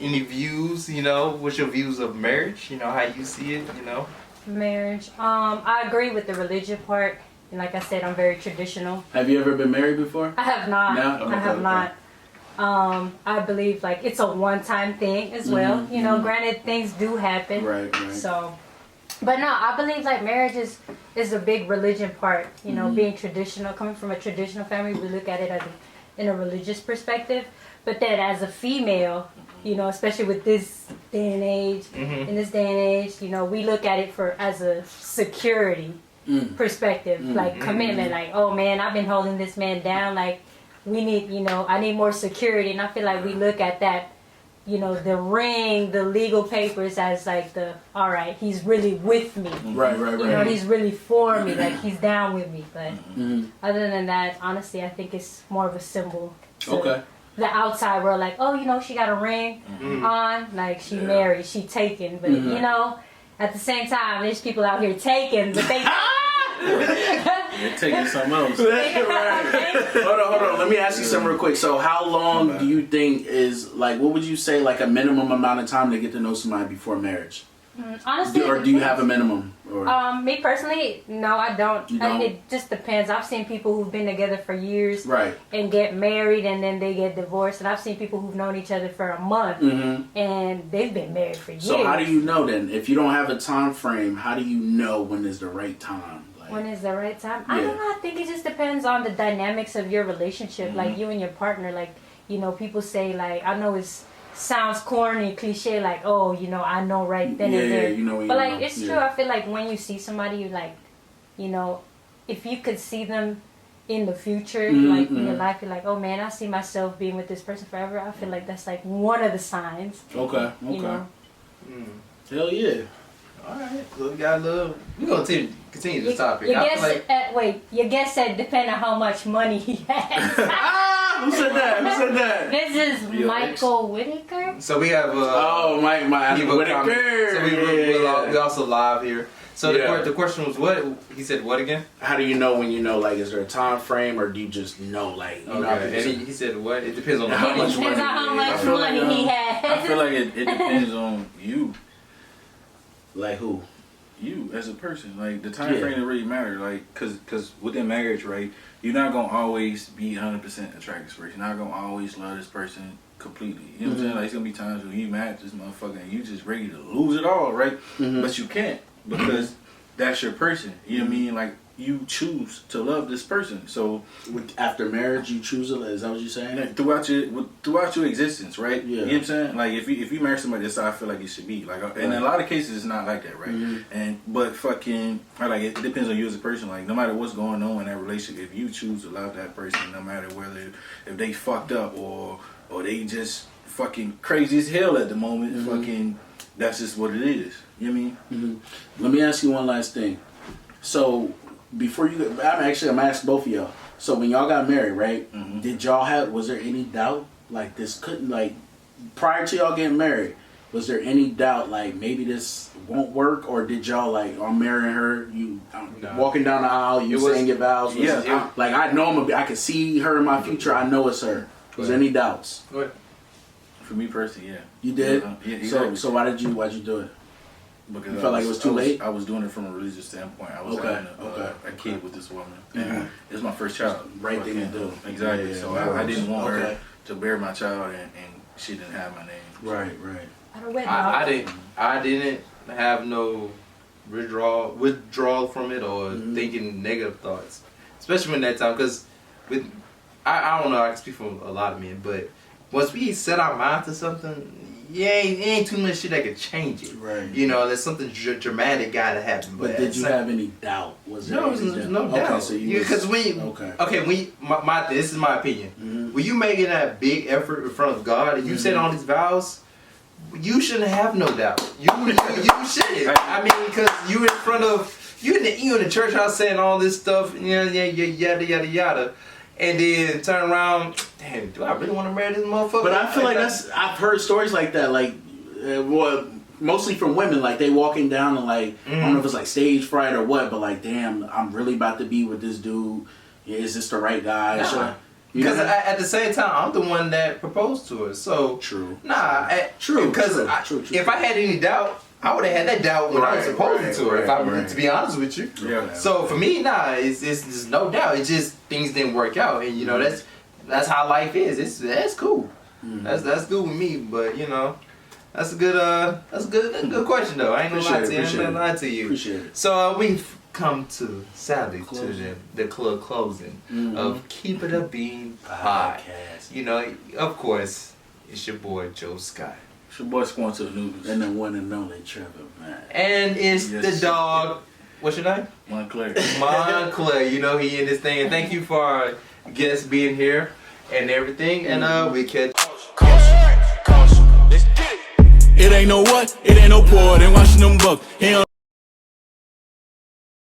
Any views, you know, what's your views of marriage? You know, how you see it, you know? Marriage. I agree with the religion part. And like I said, I'm very traditional. Have you ever been married before? I have not. No? I have Okay. not. I believe like it's a one-time thing as well. You know, granted things do happen. Right. So, but no, I believe like marriage is a big religion part. You know, being traditional, coming from a traditional family, we look at it in a religious perspective. But then as a female, you know, especially with this day and age, in this day and age, you know, we look at it as a security perspective, like commitment, like, oh man, I've been holding this man down, like we need, you know, I need more security. And I feel like we look at that, you know, the ring, the legal papers as like all right, he's really with me. Right. You know, he's really for me, like he's down with me. But other than that, honestly, I think it's more of a symbol to the outside world, like, oh, you know, she got a ring on, like she married, she taken. But you know, at the same time, there's people out here taken, but they You're taking something else. Hold on. Let me ask you something real quick. So how long do you think is, like, what would you say, like a minimum amount of time to get to know somebody before marriage? honestly, Or do you have a minimum? Or? Me personally, no, I don't. You don't? It just depends. I've seen people who've been together for years Right. and get married and then they get divorced. And I've seen people who've known each other for a month and they've been married for years. So how do you know then? If you don't have a time frame, how do you know when is the right time? Like, when is the right time? I don't know. I think it just depends on the dynamics of your relationship, like you and your partner. Like, you know, people say, like, I know it sounds corny, cliche, like, oh, you know, I know right then and there. You know, but like, it's true. I feel like when you see somebody, you like, you know, if you could see them in the future, like in your life, you're like, oh man, I see myself being with this person forever. I feel like that's like one of the signs. Okay. You know? Hell yeah. Alright, so we got a little. We're gonna continue this topic. Your guest said depend on how much money he has. Who said that? This is Michael Whitaker. So we have Mike Whitaker. So we also live here. So the question was what? He said what again? How do you know when you know? Like, is there a time frame, or do you just know? Like, you know, and he said what? It depends on how much money. Depends on how much money he has. I feel like it depends on you. Like who? You as a person, like the time frame that really matter, like cause within marriage, right, you're not gonna always be 100% attracted to this person. You're not gonna always love this person completely. You know what I'm saying? Like, it's gonna be times when you mad at this motherfucker and you just ready to lose it all, right? But you can't because that's your person. You know what I mean? Like, you choose to love this person. So After marriage, you choose it. Is that what you're saying? like, throughout your existence, right? Yeah. You know what I'm saying? Like, if you marry somebody, that's how I feel like it should be. Like, in a lot of cases, it's not like that, right? But fucking, like, it depends on you as a person. Like, no matter what's going on in that relationship, if you choose to love that person, no matter if they fucked up or they just fucking crazy as hell at the moment, fucking, that's just what it is. You know what I mean? Let me ask you one last thing. So before I'm gonna ask both of y'all. So when y'all got married, right? Did y'all was there any doubt like this couldn't, like, prior to y'all getting married? Was there any doubt like maybe this won't work, or did y'all like, I'm marrying her, walking down the aisle, you saying your vows? Like, I know I can see her in my future. I know it's her. Was there any doubts? Go ahead. For me personally, yeah. You did. Yeah, exactly. So why'd you do it? Because you felt like it was too late? I was doing it from a religious standpoint. I was having a kid with this woman. And it was my first child. Right thing to do. Exactly. So I didn't want her to bear my child and she didn't have my name. Right. I didn't have no withdrawal from it or thinking negative thoughts, especially in that time. Because I don't know, I can speak for a lot of men, but once we set our mind to something, it ain't too much shit that could change it. Right. You know, there's something dramatic gotta happen. But did you have any doubt? Was there no doubt. Okay, so because this is my opinion. When you making that big effort in front of God and you said all these vows, you shouldn't have no doubt. You shouldn't. I mean, because you in front of you in the church house saying all this stuff, yada yada. And then turn around, damn, do I really want to marry this motherfucker? But I feel like I've heard stories like that, like, mostly from women, like they walking down and like, I don't know if it's like stage fright or what, but like, damn, I'm really about to be with this dude. Is this the right guy? Nah. Because at the same time, I'm the one that proposed to her, so. True. True. Because if I had any doubt, I would have had that doubt when I was proposing to her, to be honest with you. Yeah. So for me, it's just no doubt. It's just things didn't work out, and you know that's how life is. That's cool. That's good with me. But you know, that's a good question though. I ain't gonna lie to you. Appreciate it. So come to sadly to the club closing of Keep It a Bean Podcast. You know, of course, it's your boy Joe Scott. It's your boy Squan to the Noodles. And the one and only Trevor, man. And it's the dog. What's your name? Montclair. Montclair. You know he in this thing. And thank you for our guests being here and everything. And we catch. Caution, caution, let's get it. It ain't no what, it ain't no pour, they watching them buck.